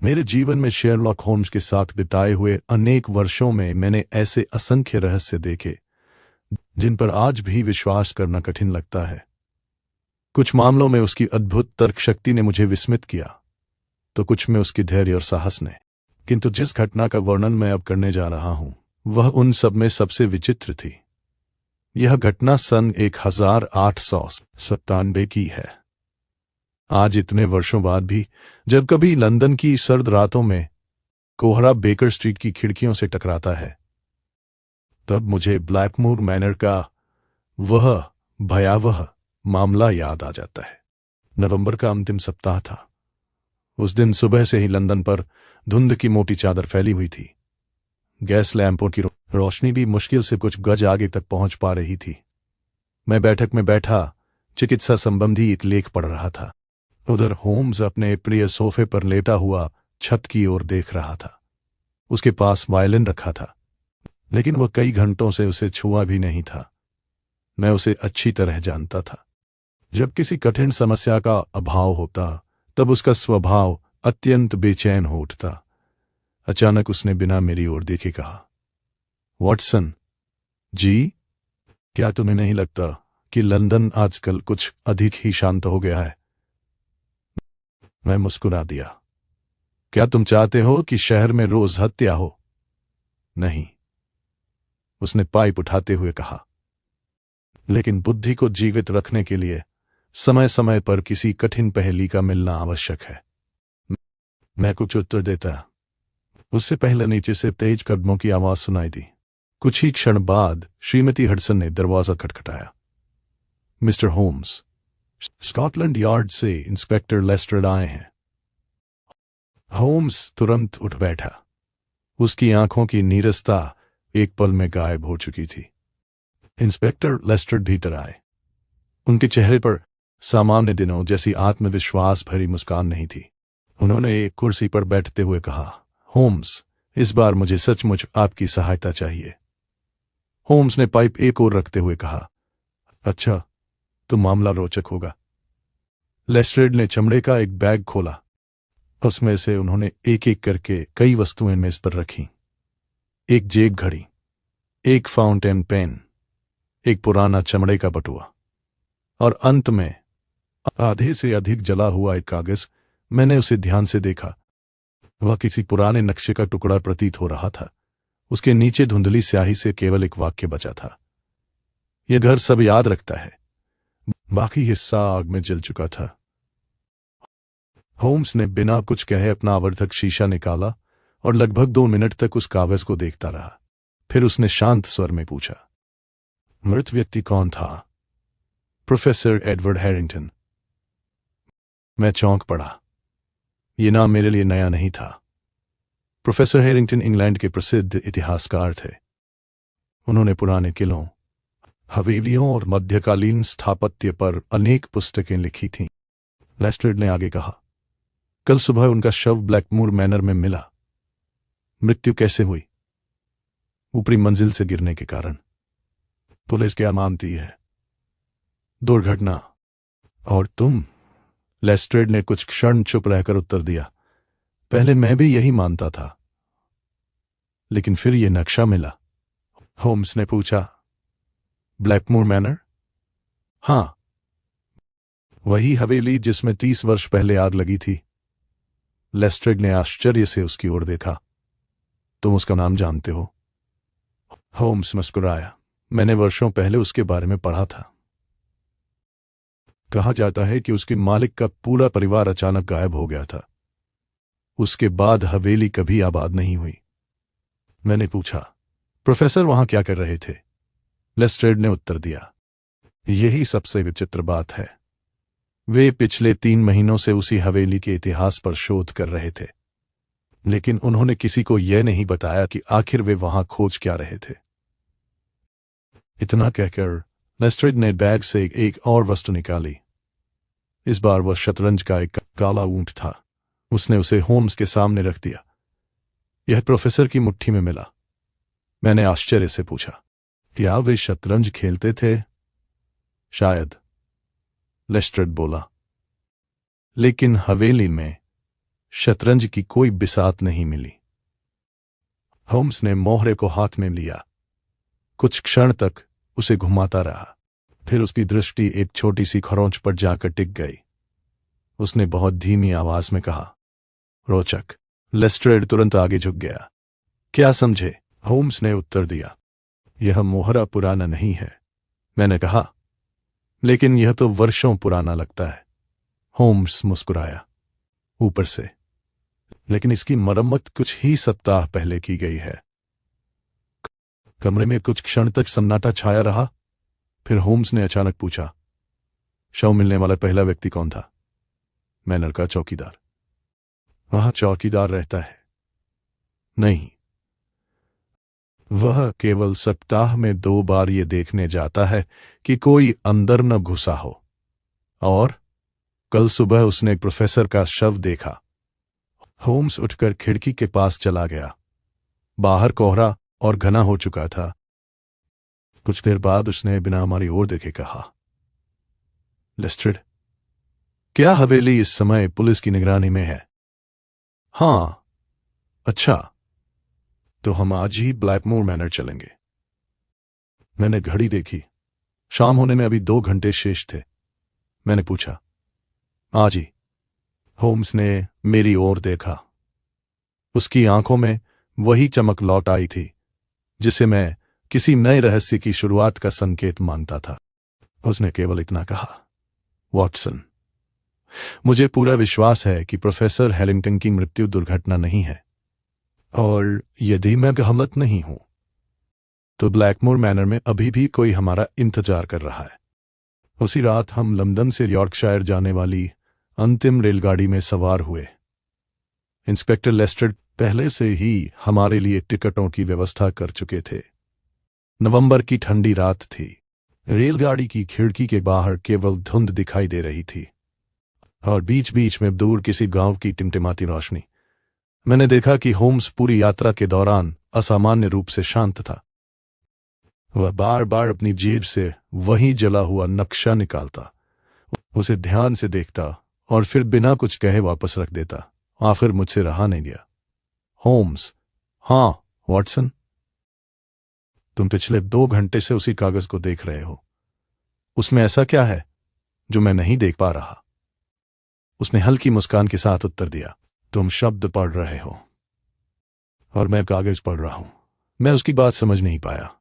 मेरे जीवन में शेरलॉक होम्स के साथ बिताए हुए अनेक वर्षों में मैंने ऐसे असंख्य रहस्य देखे जिन पर आज भी विश्वास करना कठिन लगता है। कुछ मामलों में उसकी अद्भुत तर्क शक्ति ने मुझे विस्मित किया, तो कुछ में उसकी धैर्य और साहस ने। किंतु जिस घटना का वर्णन मैं अब करने जा रहा हूं वह उन सब में सबसे विचित्र थी। यह घटना सन 1897 की है। आज इतने वर्षों बाद भी जब कभी लंदन की सर्द रातों में कोहरा बेकर स्ट्रीट की खिड़कियों से टकराता है, तब मुझे ब्लैकमोर मैनर का वह भयावह मामला याद आ जाता है। नवंबर का अंतिम सप्ताह था। उस दिन सुबह से ही लंदन पर धुंध की मोटी चादर फैली हुई थी। गैस लैंपों की रोशनी भी मुश्किल से कुछ गज आगे तक पहुंच पा रही थी। मैं बैठक में बैठा चिकित्सा संबंधी एक लेख पढ़ रहा था। उधर होम्स अपने प्रिय सोफे पर लेटा हुआ छत की ओर देख रहा था। उसके पास वायलिन रखा था, लेकिन वह कई घंटों से उसे छुआ भी नहीं था। मैं उसे अच्छी तरह जानता था। जब किसी कठिन समस्या का अभाव होता तब उसका स्वभाव अत्यंत बेचैन हो उठता। अचानक उसने बिना मेरी ओर देखे कहा, वॉटसन जी, क्या तुम्हें नहीं लगता कि लंदन आजकल कुछ अधिक ही शांत हो गया है? मैं मुस्कुरा दिया। क्या तुम चाहते हो कि शहर में रोज हत्या हो? नहीं, उसने पाइप उठाते हुए कहा। लेकिन बुद्धि को जीवित रखने के लिए समय समय पर किसी कठिन पहेली का मिलना आवश्यक है। मैं कुछ उत्तर देता। उससे पहले नीचे से तेज कदमों की आवाज सुनाई दी। कुछ ही क्षण बाद श्रीमती हडसन ने दरवाजा खटखटाया। मिस्टर होम्स, स्कॉटलैंड यार्ड से इंस्पेक्टर लेस्ट्रेड आए हैं। होम्स तुरंत उठ बैठा। उसकी आंखों की नीरसता एक पल में गायब हो चुकी थी। इंस्पेक्टर लेस्ट्रेड भीतर आए। उनके चेहरे पर सामान्य दिनों जैसी आत्मविश्वास भरी मुस्कान नहीं थी। उन्होंने एक कुर्सी पर बैठते हुए कहा, होम्स, इस बार मुझे सचमुच आपकी सहायता चाहिए। होम्स ने पाइप एक ओर रखते हुए कहा, अच्छा, तो मामला रोचक होगा। लेस्ट्रेड ने चमड़े का एक बैग खोला। उसमें से उन्होंने एक एक करके कई वस्तुएं मेज पर रखीं। एक जेब घड़ी, एक फाउंटेन पेन, एक पुराना चमड़े का बटुआ और अंत में आधे से अधिक जला हुआ एक कागज। मैंने उसे ध्यान से देखा। वह किसी पुराने नक्शे का टुकड़ा प्रतीत हो रहा था। उसके नीचे धुंधली स्याही से केवल एक वाक्य बचा था, यह घर सब याद रखता है। बाकी हिस्सा आग में जल चुका था। होम्स ने बिना कुछ कहे अपना आवर्धक शीशा निकाला और लगभग 2 मिनट तक उस कागज को देखता रहा। फिर उसने शांत स्वर में पूछा, मृत व्यक्ति कौन था? Professor Edward Harrington. मैं चौंक पड़ा। यह नाम मेरे लिए नया नहीं था। प्रोफेसर हैरिंगटन इंग्लैंड के प्रसिद्ध इतिहासकार थे। उन्होंने पुराने किलों, हवेलियों और मध्यकालीन स्थापत्य पर अनेक पुस्तकें लिखी थीं। लेस्ट्रेड ने आगे कहा, कल सुबह उनका शव ब्लैकमोर मैनर में मिला। मृत्यु कैसे हुई? ऊपरी मंजिल से गिरने के कारण। पुलिस क्या मानती है? दुर्घटना। और तुम? लेस्ट्रेड ने कुछ क्षण चुप रहकर उत्तर दिया, पहले मैं भी यही मानता था, लेकिन फिर यह नक्शा मिला। होम्स ने पूछा, ब्लैकमोर मैनर? हां, वही हवेली जिसमें 30 वर्ष पहले आग लगी थी। लेस्ट्रेड ने आश्चर्य से उसकी ओर देखा। तुम उसका नाम जानते हो? होम्स मुस्कुराया। मैंने वर्षों पहले उसके बारे में पढ़ा था। कहा जाता है कि उसके मालिक का पूरा परिवार अचानक गायब हो गया था। उसके बाद हवेली कभी आबाद नहीं हुई। मैंने पूछा, प्रोफेसर वहां क्या कर रहे थे? लेस्ट्रेड ने उत्तर दिया, यही सबसे विचित्र बात है। वे पिछले 3 महीनों से उसी हवेली के इतिहास पर शोध कर रहे थे, लेकिन उन्होंने किसी को यह नहीं बताया कि आखिर वे वहां खोज क्या रहे थे। इतना कहकर लेस्ट्रेड ने बैग से एक और वस्तु निकाली। इस बार वह शतरंज का एक काला ऊंट था। उसने उसे होम्स के सामने रख दिया। यह प्रोफेसर की मुट्ठी में मिला। मैंने आश्चर्य से पूछा, क्या वे शतरंज खेलते थे? शायद, लेस्ट्रेड बोला, लेकिन हवेली में शतरंज की कोई बिसात नहीं मिली। होम्स ने मोहरे को हाथ में लिया। कुछ क्षण तक उसे घुमाता रहा, फिर उसकी दृष्टि एक छोटी सी खरोंच पर जाकर टिक गई। उसने बहुत धीमी आवाज में कहा, रोचक। लेस्ट्रेड तुरंत आगे झुक गया। क्या समझे? होम्स ने उत्तर दिया, यह मोहरा पुराना नहीं है। मैंने कहा, लेकिन यह तो वर्षों पुराना लगता है। होम्स मुस्कुराया। ऊपर से, लेकिन इसकी मरम्मत कुछ ही सप्ताह पहले की गई है। कमरे में कुछ क्षण तक सन्नाटा छाया रहा। फिर होम्स ने अचानक पूछा, शव मिलने वाला पहला व्यक्ति कौन था? मैनर का चौकीदार। वहां चौकीदार रहता है? नहीं, वह केवल सप्ताह में 2 बार ये देखने जाता है कि कोई अंदर न घुसा हो। और कल सुबह उसने एक प्रोफेसर का शव देखा। होम्स उठकर खिड़की के पास चला गया। बाहर कोहरा और घना हो चुका था। कुछ देर बाद उसने बिना हमारी ओर देखे कहा, लेस्ट्रेड, क्या हवेली इस समय पुलिस की निगरानी में है? हां। अच्छा, तो हम आज ही ब्लैकमोर मैनर चलेंगे। मैंने घड़ी देखी। शाम होने में अभी 2 घंटे शेष थे। मैंने पूछा, आज ही? होम्स ने मेरी ओर देखा। उसकी आंखों में वही चमक लौट आई थी जिसे मैं किसी नए रहस्य की शुरुआत का संकेत मानता था। उसने केवल इतना कहा, वॉटसन, मुझे पूरा विश्वास है कि प्रोफेसर हैरिंगटन की मृत्यु दुर्घटना नहीं है, और यदि मैं गलत नहीं हूं तो ब्लैकमोर मैनर में अभी भी कोई हमारा इंतजार कर रहा है। उसी रात हम लंदन से यॉर्कशायर जाने वाली अंतिम रेलगाड़ी में सवार हुए। इंस्पेक्टर लेस्ट्रेड पहले से ही हमारे लिए टिकटों की व्यवस्था कर चुके थे। नवंबर की ठंडी रात थी। रेलगाड़ी की खिड़की के बाहर केवल धुंध दिखाई दे रही थी और बीच बीच में दूर किसी गांव की टिमटिमाती रोशनी। मैंने देखा कि होम्स पूरी यात्रा के दौरान असामान्य रूप से शांत था। वह बार बार अपनी जेब से वही जला हुआ नक्शा निकालता, उसे ध्यान से देखता और फिर बिना कुछ कहे वापस रख देता। आखिर मुझसे रहा नहीं गया। होम्स, हां वॉटसन, तुम पिछले 2 घंटे से उसी कागज को देख रहे हो। उसमें ऐसा क्या है जो मैं नहीं देख पा रहा? उसने हल्की मुस्कान के साथ उत्तर दिया, तुम शब्द पढ़ रहे हो और मैं कागज पढ़ रहा हूं। मैं उसकी बात समझ नहीं पाया।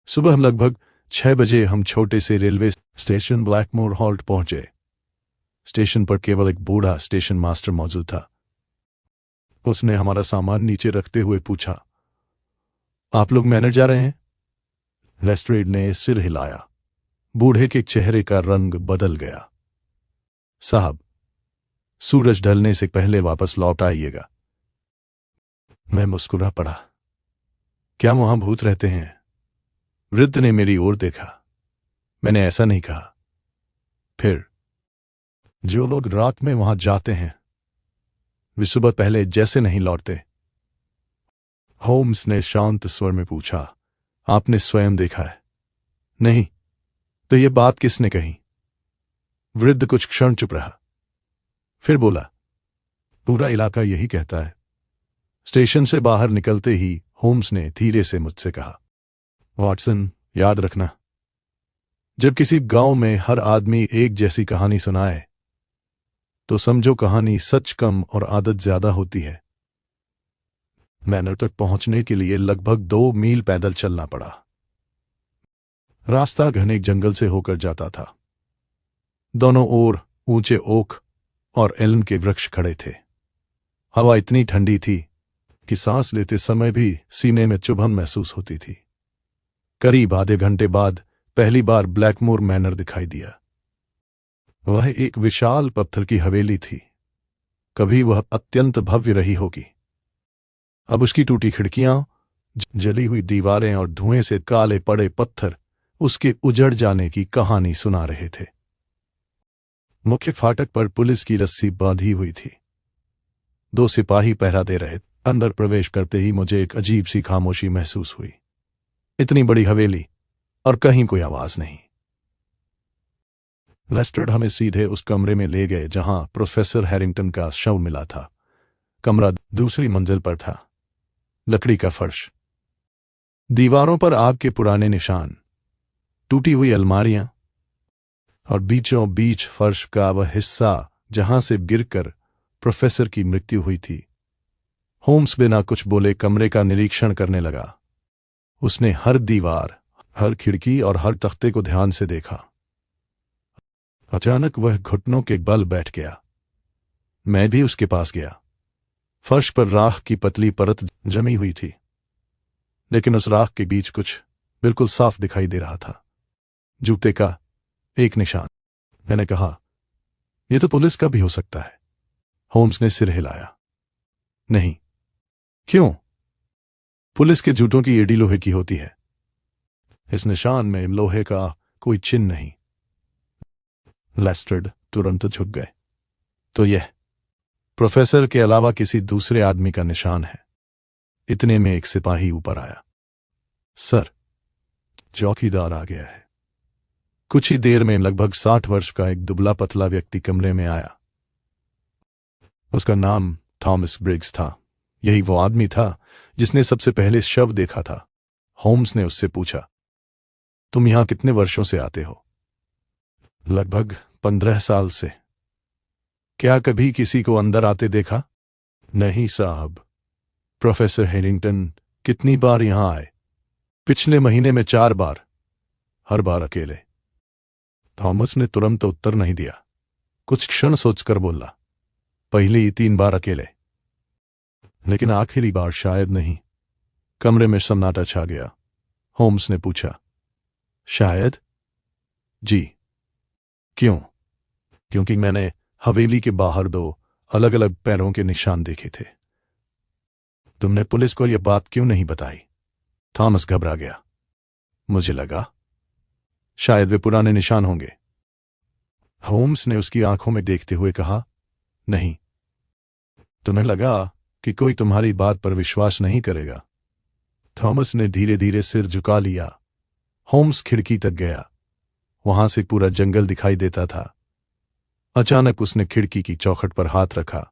सुबह लगभग 6 बजे हम छोटे से रेलवे स्टेशन ब्लैकमोर हॉल्ट पहुंचे। स्टेशन पर केवल एक बूढ़ा स्टेशन मास्टर मौजूद था। उसने हमारा सामान नीचे रखते हुए पूछा, आप लोग मैनर जा रहे हैं? लेस्ट्रेड ने सिर हिलाया। बूढ़े के चेहरे का रंग बदल गया। साहब, सूरज ढलने से पहले वापस लौट आइएगा। मैं मुस्कुरा पड़ा। क्या वहां भूत रहते हैं? वृद्ध ने मेरी ओर देखा। मैंने ऐसा नहीं कहा। फिर, जो लोग रात में वहां जाते हैं वे सुबह पहले जैसे नहीं लौटते। होम्स ने शांत स्वर में पूछा, आपने स्वयं देखा है? नहीं। तो यह बात किसने कही? वृद्ध कुछ क्षण चुप रहा, फिर बोला, पूरा इलाका यही कहता है। स्टेशन से बाहर निकलते ही होम्स ने धीरे से मुझसे कहा, वॉटसन, याद रखना, जब किसी गांव में हर आदमी एक जैसी कहानी सुनाए तो समझो कहानी सच कम और आदत ज्यादा होती है। मैनर तक पहुंचने के लिए लगभग 2 मील पैदल चलना पड़ा। रास्ता घने जंगल से होकर जाता था। दोनों ओर ऊंचे ओक और एल्म के वृक्ष खड़े थे। हवा इतनी ठंडी थी कि सांस लेते समय भी सीने में चुभन महसूस होती थी। करीब आधे घंटे बाद पहली बार ब्लैकमोर मैनर दिखाई दिया। वह एक विशाल पत्थर की हवेली थी। कभी वह अत्यंत भव्य रही होगी। अब उसकी टूटी खिड़कियां, जली हुई दीवारें और धुएं से काले पड़े पत्थर उसके उजड़ जाने की कहानी सुना रहे थे। मुख्य फाटक पर पुलिस की रस्सी बांधी हुई थी। 2 सिपाही पहरा दे रहे। अंदर प्रवेश करते ही मुझे एक अजीब सी खामोशी महसूस हुई। इतनी बड़ी हवेली और कहीं कोई आवाज नहीं। लेस्ट्रेड हमें सीधे उस कमरे में ले गए जहां प्रोफेसर हैरिंगटन का शव मिला था। कमरा दूसरी मंजिल पर था। लकड़ी का फर्श, दीवारों पर आग के पुराने निशान, टूटी हुई अलमारियां और बीचों बीच फर्श का वह हिस्सा जहां से गिरकर प्रोफेसर की मृत्यु हुई थी। होम्स बिना कुछ बोले कमरे का निरीक्षण करने लगा। उसने हर दीवार, हर खिड़की और हर तख्ते को ध्यान से देखा। अचानक वह घुटनों के बल बैठ गया। मैं भी उसके पास गया। फर्श पर राख की पतली परत जमी हुई थी, लेकिन उस राख के बीच कुछ बिल्कुल साफ दिखाई दे रहा था। जूते का एक निशान। मैंने कहा, यह तो पुलिस का भी हो सकता है। होम्स ने सिर हिलाया। नहीं। क्यों? पुलिस के जूतों की एड़ी लोहे की होती है। इस निशान में लोहे का कोई चिन्ह नहीं। लेस्ट्रेड तुरंत झुक गए। तो यह प्रोफेसर के अलावा किसी दूसरे आदमी का निशान है। इतने में एक सिपाही ऊपर आया। सर, चौकीदार आ गया है। कुछ ही देर में लगभग 60 वर्ष का एक दुबला पतला व्यक्ति कमरे में आया। उसका नाम थॉमस ब्रिग्स था। यही वो आदमी था जिसने सबसे पहले शव देखा था। होम्स ने उससे पूछा, तुम यहां कितने वर्षों से आते हो? लगभग 15 साल से। क्या कभी किसी को अंदर आते देखा? नहीं साहब। प्रोफेसर हेरिंगटन कितनी बार यहां आए? पिछले महीने में 4 बार, हर बार अकेले। थॉमस ने तुरंत उत्तर नहीं दिया। कुछ क्षण सोचकर बोला, पहली 3 बार अकेले, लेकिन आखिरी बार शायद नहीं। कमरे में सन्नाटा छा गया। होम्स ने पूछा, शायद? जी। क्यों? क्योंकि मैंने हवेली के बाहर 2 अलग अलग पैरों के निशान देखे थे। तुमने पुलिस को यह बात क्यों नहीं बताई? थॉमस घबरा गया। मुझे लगा शायद वे पुराने निशान होंगे। होम्स ने उसकी आंखों में देखते हुए कहा, नहीं। तुम्हें लगा कि कोई तुम्हारी बात पर विश्वास नहीं करेगा। थॉमस ने धीरे धीरे सिर झुका लिया। होम्स खिड़की तक गया। वहां से पूरा जंगल दिखाई देता था। अचानक उसने खिड़की की चौखट पर हाथ रखा।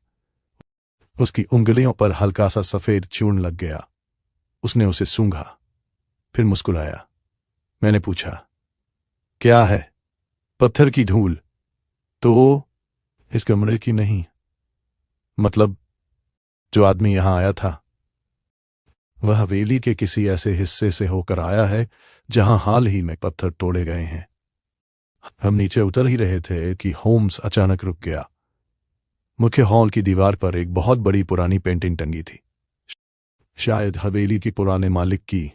उसकी उंगलियों पर हल्का सा सफेद चूर्ण लग गया। उसने उसे सूंघा, फिर मुस्कुराया। मैंने पूछा, क्या है? पत्थर की धूल। तो इस कमरे की नहीं। मतलब, जो आदमी यहां आया था वह हवेली के किसी ऐसे हिस्से से होकर आया है जहां हाल ही में पत्थर तोड़े गए हैं। हम नीचे उतर ही रहे थे कि होम्स अचानक रुक गया। मुख्य हॉल की दीवार पर एक बहुत बड़ी पुरानी पेंटिंग टंगी थी, शायद हवेली के पुराने मालिक की।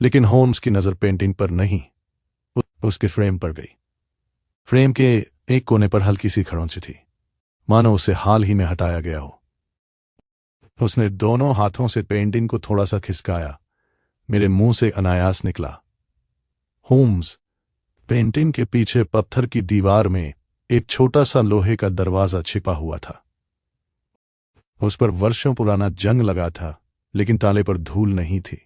लेकिन होम्स की नजर पेंटिंग पर नहीं, उसके फ्रेम पर गई। फ्रेम के एक कोने पर हल्की सी खरोंच थी, मानो उसे हाल ही में हटाया गया हो। उसने दोनों हाथों से पेंटिंग को थोड़ा सा खिसकाया। मेरे मुंह से अनायास निकला, होम्स। पेंटिंग के पीछे पत्थर की दीवार में एक छोटा सा लोहे का दरवाजा छिपा हुआ था। उस पर वर्षों पुराना जंग लगा था, लेकिन ताले पर धूल नहीं थी।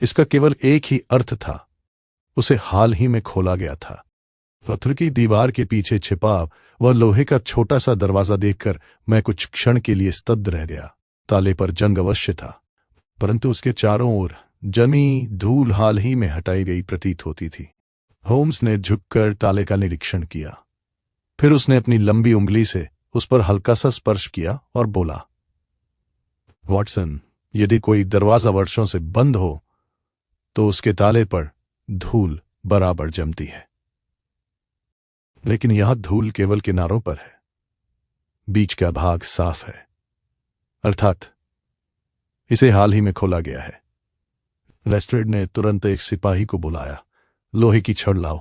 इसका केवल एक ही अर्थ था, उसे हाल ही में खोला गया था। पत्थर की दीवार के पीछे छिपा वह लोहे का छोटा सा दरवाजा देखकर मैं कुछ क्षण के लिए स्तब्ध रह गया। ताले पर जंग अवश्य था, परंतु उसके चारों ओर जमी धूल हाल ही में हटाई गई प्रतीत होती थी। होम्स ने झुककर ताले का निरीक्षण किया। फिर उसने अपनी लंबी उंगली से उस पर हल्का सा स्पर्श किया और बोला, वॉटसन, यदि कोई दरवाजा वर्षों से बंद हो तो उसके ताले पर धूल बराबर जमती है। लेकिन यहां धूल केवल किनारों पर है, बीच का भाग साफ है, अर्थात इसे हाल ही में खोला गया है। लेस्ट्रेड ने तुरंत एक सिपाही को बुलाया। लोहे की छड़ लाओ।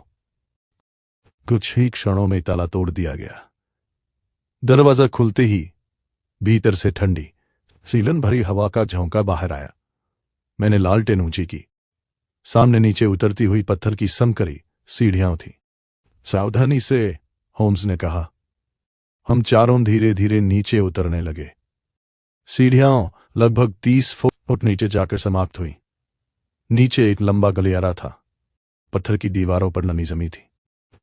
कुछ ही क्षणों में ताला तोड़ दिया गया। दरवाजा खुलते ही भीतर से ठंडी सीलन भरी हवा का झोंका बाहर आया। मैंने लालटेन ऊंची की। सामने नीचे उतरती हुई पत्थर की समकरी सीढ़ियां थी। सावधानी से, होम्स ने कहा। हम चारों धीरे धीरे नीचे उतरने लगे। सीढ़ियां लगभग 30 फुट नीचे जाकर समाप्त हुई। नीचे एक लंबा गलियारा था। पत्थर की दीवारों पर नमी जमी थी।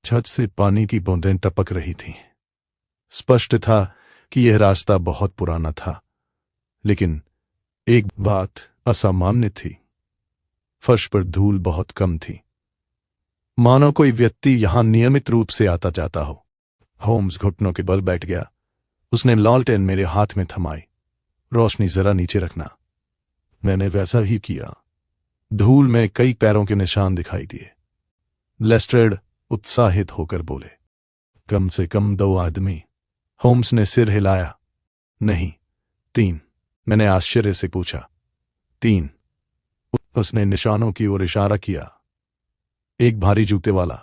छत से पानी की बूंदें टपक रही थीं। स्पष्ट था कि यह रास्ता बहुत पुराना था, लेकिन एक बात असामान्य थी। फर्श पर धूल बहुत कम थी, मानो कोई व्यक्ति यहां नियमित रूप से आता जाता हो। होम्स घुटनों के बल बैठ गया। उसने लॉलटेन मेरे हाथ में थमाई। रोशनी जरा नीचे रखना। मैंने वैसा ही किया। धूल में कई पैरों के निशान दिखाई दिए। लेस्ट्रेड उत्साहित होकर बोले, कम से कम 2 आदमी। होम्स ने सिर हिलाया। नहीं, 3। मैंने आश्चर्य से पूछा, 3? उसने निशानों की ओर इशारा किया। एक भारी जूते वाला,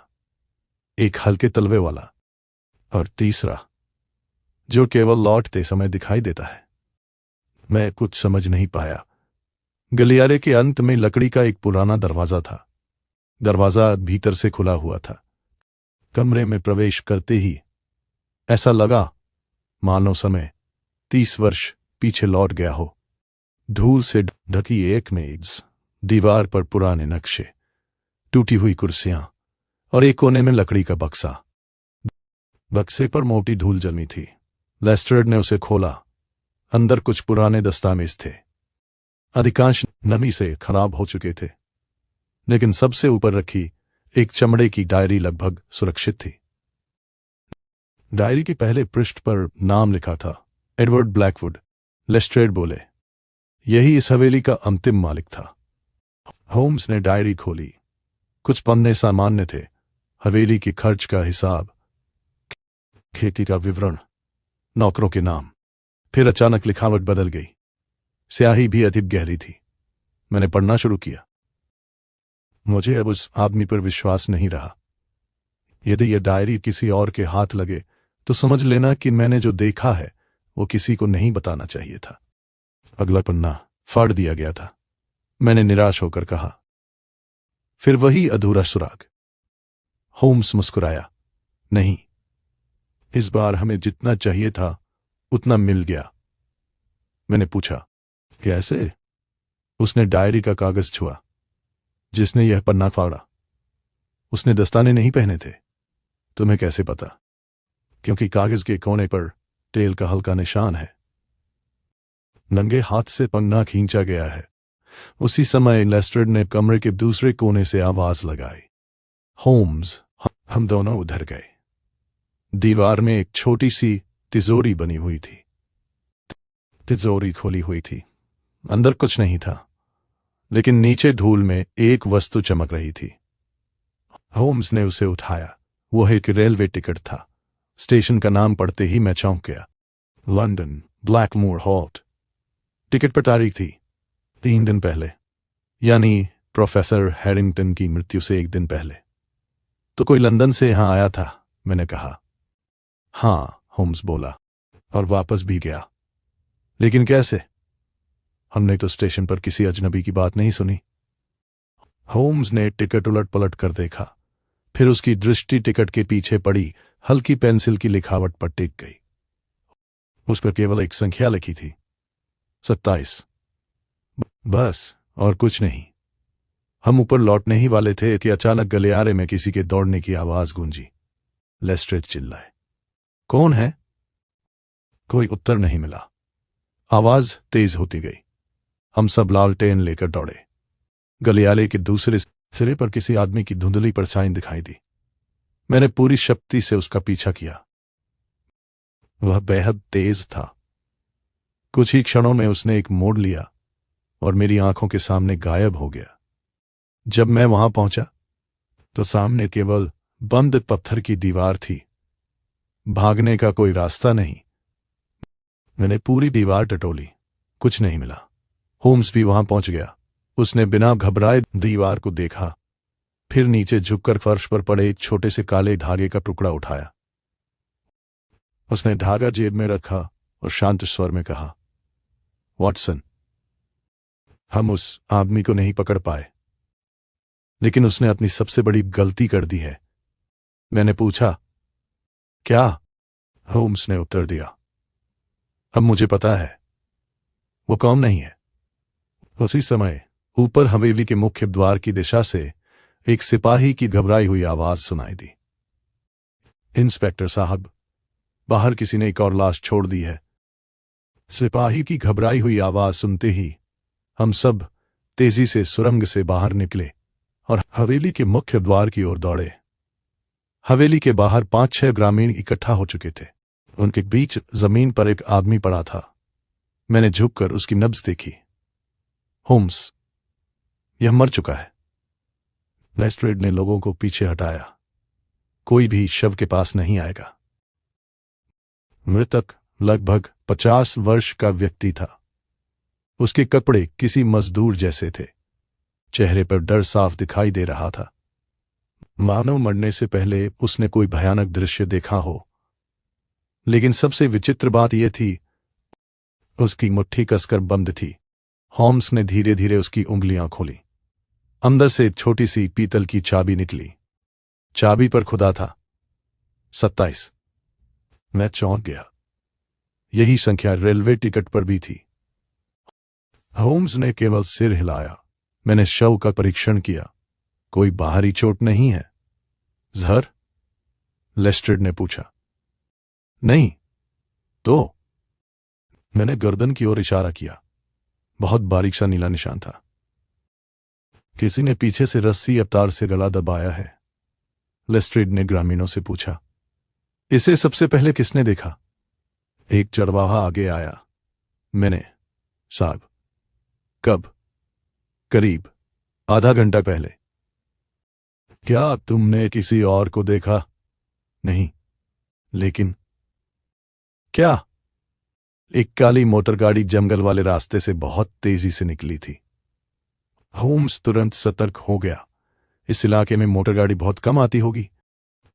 एक हल्के तलवे वाला, और तीसरा जो केवल लौटते समय दिखाई देता है। मैं कुछ समझ नहीं पाया। गलियारे के अंत में लकड़ी का एक पुराना दरवाजा था। दरवाजा भीतर से खुला हुआ था। कमरे में प्रवेश करते ही ऐसा लगा मानो समय 30 वर्ष पीछे लौट गया हो। धूल से ढकी एक मेज, दीवार पर पुराने नक्शे, टूटी हुई कुर्सियां और एक कोने में लकड़ी का बक्सा। बक्से पर मोटी धूल जमी थी। लेस्ट्रेड ने उसे खोला। अंदर कुछ पुराने दस्तावेज थे। अधिकांश नमी से खराब हो चुके थे, लेकिन सबसे ऊपर रखी एक चमड़े की डायरी लगभग सुरक्षित थी। डायरी के पहले पृष्ठ पर नाम लिखा था, एडवर्ड ब्लैकवुड। लेस्ट्रेड बोले, यही इस हवेली का अंतिम मालिक था। होम्स ने डायरी खोली। कुछ पन्ने सामान्य थे। हवेली के खर्च का हिसाब, खेती का विवरण, नौकरों के नाम। फिर अचानक लिखावट बदल गई। स्याही भी अधिक गहरी थी। मैंने पढ़ना शुरू किया। मुझे अब उस आदमी पर विश्वास नहीं रहा। यदि यह डायरी किसी और के हाथ लगे तो समझ लेना कि मैंने जो देखा है वो किसी को नहीं बताना चाहिए था। अगला पन्ना फाड़ दिया गया था। मैंने निराश होकर कहा, फिर वही अधूरा सुराग। होम्स मुस्कुराया, नहीं, इस बार हमें जितना चाहिए था उतना मिल गया। मैंने पूछा, कैसे? उसने डायरी का कागज छुआ। जिसने यह पन्ना फाड़ा उसने दस्ताने नहीं पहने थे। तुम्हें कैसे पता? क्योंकि कागज के कोने पर तेल का हल्का निशान है। नंगे हाथ से पन्ना खींचा गया है। उसी समय लेस्ट्रेड ने कमरे के दूसरे कोने से आवाज लगाई। होम्स, हम दोनों उधर गए। दीवार में एक छोटी सी तिजोरी बनी हुई थी। तिजोरी खोली हुई थी। अंदर कुछ नहीं था, लेकिन नीचे धूल में एक वस्तु चमक रही थी। होम्स ने उसे उठाया। वह एक रेलवे टिकट था। स्टेशन का नाम पढ़ते ही मैं चौंक गया। London, Blackmore halt. टिकट पर तारीख थी 3 दिन पहले, यानी प्रोफेसर हैरिंगटन की मृत्यु से 1 दिन पहले। तो कोई लंदन से यहां आया था? मैंने कहा। हां, होम्स बोला, और वापस भी गया। लेकिन कैसे? हमने तो स्टेशन पर किसी अजनबी की बात नहीं सुनी। होम्स ने टिकट उलट पलट कर देखा। फिर उसकी दृष्टि टिकट के पीछे पड़ी हल्की पेंसिल की लिखावट पर टिक गई। उस पर केवल एक संख्या लिखी थी, 27। बस, और कुछ नहीं। हम ऊपर लौटने ही वाले थे कि अचानक गलियारे में किसी के दौड़ने की आवाज गूंजी। लेस्ट्रेड चिल्लाए, कौन है? कोई उत्तर नहीं मिला। आवाज तेज होती गई। हम सब लालटेन लेकर दौड़े। गलियारे के दूसरे सिरे पर किसी आदमी की धुंधली परछाई दिखाई दी। मैंने पूरी शक्ति से उसका पीछा किया। वह बेहद तेज था। कुछ ही क्षणों में उसने एक मोड़ लिया और मेरी आंखों के सामने गायब हो गया। जब मैं वहां पहुंचा तो सामने केवल बंद पत्थर की दीवार थी। भागने का कोई रास्ता नहीं। मैंने पूरी दीवार टटोली, कुछ नहीं मिला। होम्स भी वहां पहुंच गया। उसने बिना घबराए दीवार को देखा, फिर नीचे झुककर फर्श पर पड़े एक छोटे से काले धागे का टुकड़ा उठाया। उसने धागा जेब में रखा और शांत स्वर में कहा, वॉटसन, हम उस आदमी को नहीं पकड़ पाए, लेकिन उसने अपनी सबसे बड़ी गलती कर दी है। मैंने पूछा, क्या? होम्स ने उत्तर दिया, अब मुझे पता है। वो कौन नहीं है। उसी समय ऊपर हवेली के मुख्य द्वार की दिशा से एक सिपाही की घबराई हुई आवाज सुनाई दी। इंस्पेक्टर साहब, बाहर किसी ने एक और लाश छोड़ दी है। सिपाही की घबराई हुई आवाज सुनते ही हम सब तेजी से सुरंग से बाहर निकले और हवेली के मुख्य द्वार की ओर दौड़े। हवेली के बाहर 5-6 ग्रामीण इकट्ठा हो चुके थे। उनके बीच जमीन पर एक आदमी पड़ा था। मैंने झुककर उसकी नब्ज देखी। होम्स, यह मर चुका है। लेस्ट्रेड ने लोगों को पीछे हटाया। कोई भी शव के पास नहीं आएगा। मृतक लगभग 50 वर्ष का व्यक्ति था। उसके कपड़े किसी मजदूर जैसे थे। चेहरे पर डर साफ दिखाई दे रहा था, मानो मरने से पहले उसने कोई भयानक दृश्य देखा हो। लेकिन सबसे विचित्र बात यह थी, उसकी मुट्ठी कसकर बंद थी। होम्स ने धीरे धीरे उसकी उंगलियां खोली। अंदर से एक छोटी सी पीतल की चाबी निकली। चाबी पर खुदा था 27। मैं चौंक गया। यही संख्या रेलवे टिकट पर भी थी। होम्स ने केवल सिर हिलाया। मैंने शव का परीक्षण किया। कोई बाहरी चोट नहीं है। जहर? लेस्ट्रेड ने पूछा। नहीं तो? मैंने गर्दन की ओर इशारा किया। बहुत बारीक सा नीला निशान था। किसी ने पीछे से रस्सी या तार से गला दबाया है। लेस्ट्रेड ने ग्रामीणों से पूछा। इसे सबसे पहले किसने देखा? एक चरवाहा आगे आया। मैंने। साहब। कब? करीब आधा घंटा पहले। क्या तुमने किसी और को देखा? नहीं। लेकिन क्या? एक काली मोटरगाड़ी जंगल वाले रास्ते से बहुत तेजी से निकली थी। होम्स तुरंत सतर्क हो गया। इस इलाके में मोटरगाड़ी बहुत कम आती होगी।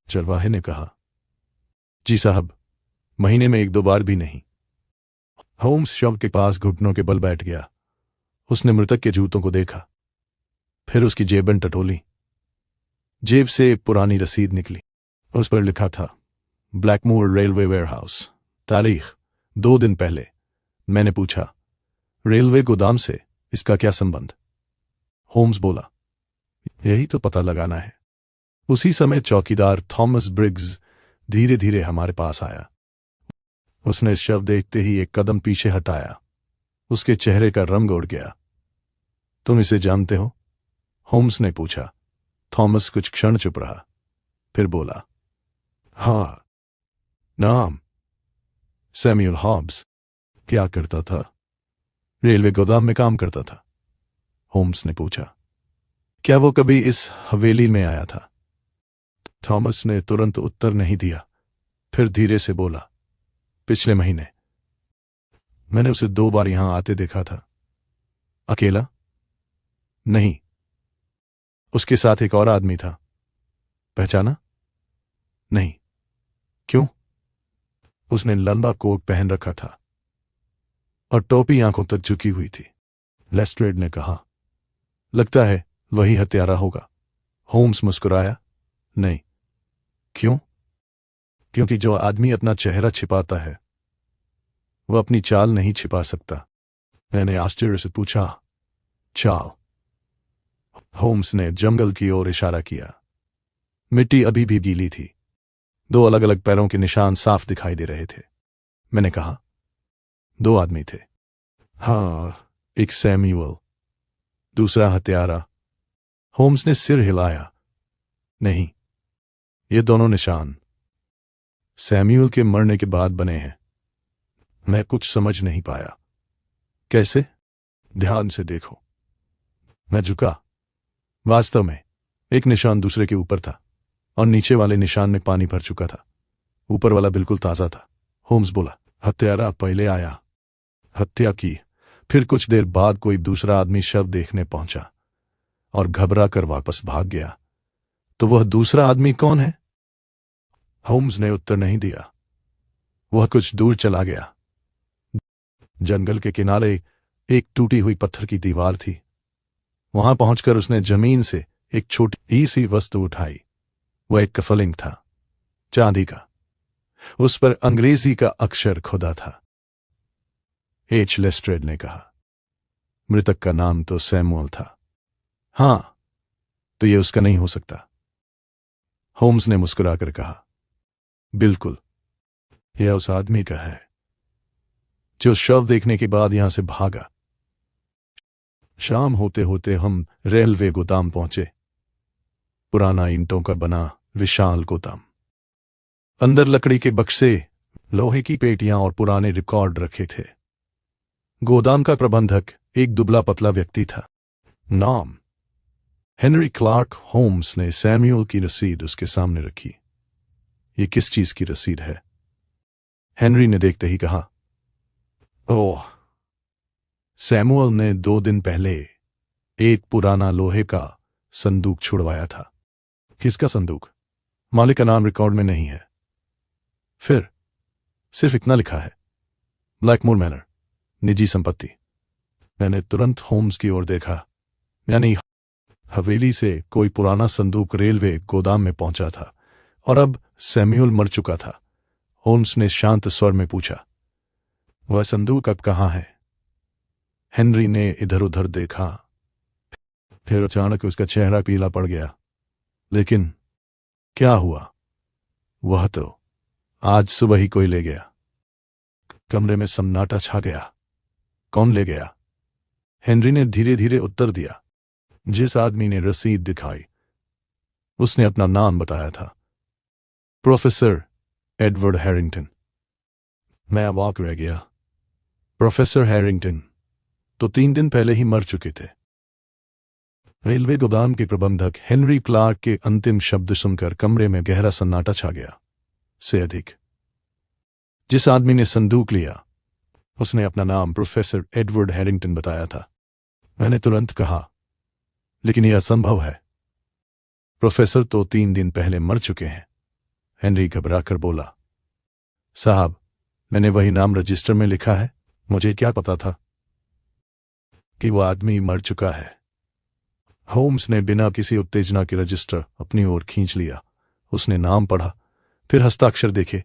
चरवाहे ने कहा। जी साहब, महीने में 1-2 बार भी नहीं। होम्स शव के पास घुटनों के बल बैठ गया। उसने मृतक के जूतों को देखा। फिर उसकी जेबन टटोली। जेब से पुरानी रसीद निकली। उस पर लिखा था, ब्लैकमोर रेलवे वेयरहाउस। तारीख 2 दिन पहले। मैंने पूछा, रेलवे गोदाम से इसका क्या संबंध? होम्स बोला, यही तो पता लगाना है। उसी समय चौकीदार थॉमस ब्रिग्स धीरे धीरे हमारे पास आया। उसने शव देखते ही एक कदम पीछे हटाया। उसके चेहरे का रंग उड़ गया। तुम इसे जानते हो? होम्स ने पूछा। थॉमस कुछ क्षण चुप रहा, फिर बोला, हाँ। नाम? Samuel Hobbs. क्या करता था? रेलवे गोदाम में काम करता था। होम्स ने पूछा, क्या वो कभी इस हवेली में आया था? थॉमस ने तुरंत उत्तर नहीं दिया। फिर धीरे से बोला, पिछले महीने। मैंने उसे 2 बार यहां आते देखा था। अकेला? नहीं, उसके साथ एक और आदमी था। पहचाना? नहीं। क्यों? उसने लंबा कोट पहन रखा था और टोपी आंखों तक झुकी हुई थी। लेस्ट्रेड ने कहा, लगता है वही हत्यारा होगा। होम्स मुस्कुराया। नहीं। क्यों? क्योंकि जो आदमी अपना चेहरा छिपाता है वह अपनी चाल नहीं छिपा सकता। मैंने आश्चर्य से पूछा, चाल? होम्स ने जंगल की ओर इशारा किया। मिट्टी अभी भी गीली थी। 2 अलग अलग पैरों के निशान साफ दिखाई दे रहे थे। मैंने कहा, 2 आदमी थे। हाँ, एक सैमुअल, दूसरा हत्यारा। होम्स ने सिर हिलाया। नहीं, ये दोनों निशान सैमुअल के मरने के बाद बने हैं। मैं कुछ समझ नहीं पाया। कैसे? ध्यान से देखो। मैं झुका। वास्तव में एक निशान दूसरे के ऊपर था और नीचे वाले निशान में पानी भर चुका था। ऊपर वाला बिल्कुल ताजा था। होम्स बोला, हत्यारा पहले आया, हत्या की, फिर कुछ देर बाद कोई दूसरा आदमी शव देखने पहुंचा और घबरा कर वापस भाग गया। तो वह दूसरा आदमी कौन है? होम्स ने उत्तर नहीं दिया। वह कुछ दूर चला गया। जंगल के किनारे एक टूटी हुई पत्थर की दीवार थी। वहां पहुंचकर उसने जमीन से एक छोटी सी वस्तु उठाई। वह एक कफलिंग था, चांदी का। उस पर अंग्रेजी का अक्षर खुदा था। एच लेस्ट्रेड ने कहा। मृतक का नाम तो सैमुअल था। हां, तो यह उसका नहीं हो सकता। होम्स ने मुस्कुराकर कहा, बिल्कुल। यह उस आदमी का है जो शव देखने के बाद यहां से भागा। शाम होते होते हम रेलवे गोदाम पहुंचे। पुराना ईंटों का बना विशाल गोदाम। अंदर लकड़ी के बक्से, लोहे की पेटियां और पुराने रिकॉर्ड रखे थे। गोदाम का प्रबंधक एक दुबला पतला व्यक्ति था। नाम हेनरी क्लार्क होम्स ने सैमुअल की रसीद उसके सामने रखी। ये किस चीज की रसीद है? हेनरी ने देखते ही कहा। ओह, सैमुअल ने 2 दिन पहले एक पुराना लोहे का संदूक छुड़वाया था। किसका संदूक? मालिक का नाम रिकॉर्ड में नहीं है। फिर सिर्फ इतना लिखा है, ब्लैकमोर मैनर, निजी संपत्ति। मैंने तुरंत होम्स की ओर देखा। यानी हवेली से कोई पुराना संदूक रेलवे गोदाम में पहुंचा था और अब सैमुअल मर चुका था। होम्स ने शांत स्वर में पूछा, वह संदूक अब कहां है? हेनरी ने इधर उधर देखा। फिर अचानक उसका चेहरा पीला पड़ गया। लेकिन क्या हुआ? वह तो आज सुबह ही कोई ले गया। कमरे में सन्नाटा छा गया। कौन ले गया? हेनरी ने धीरे धीरे उत्तर दिया। जिस आदमी ने रसीद दिखाई उसने अपना नाम बताया था, प्रोफेसर एडवर्ड हैरिंगटन। मैं अवाक रह गया। प्रोफेसर हैरिंगटन तो 3 दिन पहले ही मर चुके थे। रेलवे गोदाम के प्रबंधक हेनरी क्लार्क के अंतिम शब्द सुनकर कमरे में गहरा सन्नाटा छा गया। से अधिक, जिस आदमी ने संदूक लिया उसने अपना नाम प्रोफेसर एडवर्ड हैरिंगटन बताया था। मैंने तुरंत कहा, लेकिन यह असंभव है। प्रोफेसर तो 3 दिन पहले मर चुके हैं। हेनरी घबराकर बोला, साहब, मैंने वही नाम रजिस्टर में लिखा है। मुझे क्या पता था कि वो आदमी मर चुका है। होम्स ने बिना किसी उत्तेजना के रजिस्टर अपनी ओर खींच लिया। उसने नाम पढ़ा, फिर हस्ताक्षर देखे।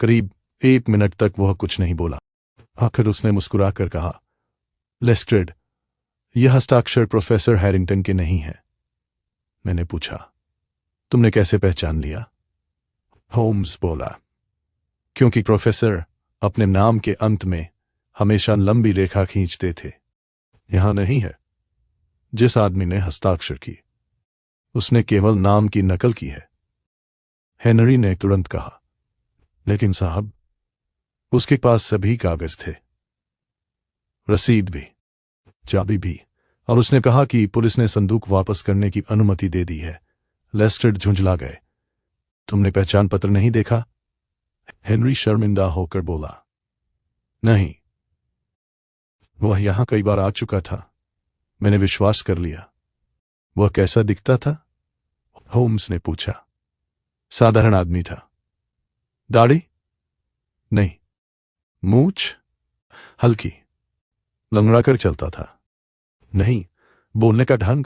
करीब 1 मिनट तक वह कुछ नहीं बोला। आखिर उसने मुस्कुराकर कहा, लेस्ट्रेड, यह हस्ताक्षर प्रोफेसर हैरिंगटन के नहीं है। मैंने पूछा, तुमने कैसे पहचान लिया? होम्स बोला, क्योंकि प्रोफेसर अपने नाम के अंत में हमेशा लंबी रेखा खींचते थे। यहां नहीं है। जिस आदमी ने हस्ताक्षर की उसने केवल नाम की नकल की है। हेनरी ने तुरंत कहा, लेकिन साहब, उसके पास सभी कागज थे, रसीद भी, चाबी भी, और उसने कहा कि पुलिस ने संदूक वापस करने की अनुमति दे दी है। लेस्ट्रेड झुंझला गए। तुमने पहचान पत्र नहीं देखा? हेनरी शर्मिंदा होकर बोला, नहीं। वह यहां कई बार आ चुका था। मैंने विश्वास कर लिया। वह कैसा दिखता था? होम्स ने पूछा। साधारण आदमी था। दाढ़ी? नहीं। मूछ? हल्की। लंगड़ा कर चलता था? नहीं। बोलने का ढंग?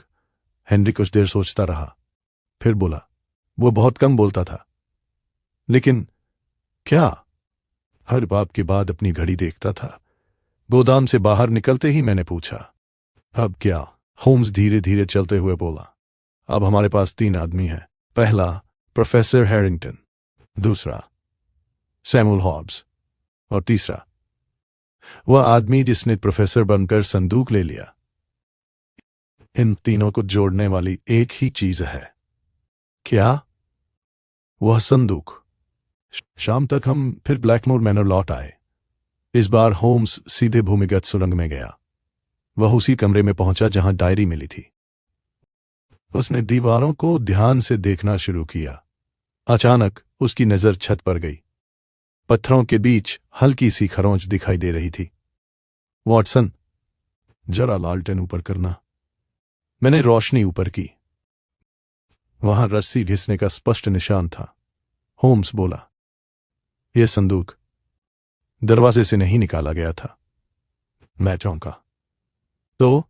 हेनरी कुछ देर सोचता रहा, फिर बोला, वो बहुत कम बोलता था। लेकिन क्या? हर बात के बाद अपनी घड़ी देखता था। गोदाम से बाहर निकलते ही मैंने पूछा, अब क्या? होम्स धीरे धीरे चलते हुए बोला, अब हमारे पास 3 आदमी हैं। पहला प्रोफेसर हैरिंगटन, दूसरा सैमुअल हॉब्स, और तीसरा वह आदमी जिसने प्रोफेसर बनकर संदूक ले लिया। इन तीनों को जोड़ने वाली एक ही चीज है। क्या? वह संदूक। शाम तक हम फिर ब्लैकमोर मैनर लौट आए। इस बार होम्स सीधे भूमिगत सुरंग में गया। वह उसी कमरे में पहुंचा जहां डायरी मिली थी। उसने दीवारों को ध्यान से देखना शुरू किया। अचानक उसकी नजर छत पर गई। पत्थरों के बीच हल्की सी खरोंच दिखाई दे रही थी। वॉटसन, जरा लालटेन ऊपर करना। मैंने रोशनी ऊपर की। वहां रस्सी घिसने का स्पष्ट निशान था। होम्स बोला, यह संदूक दरवाजे से नहीं निकाला गया था। मैं चौंका। तो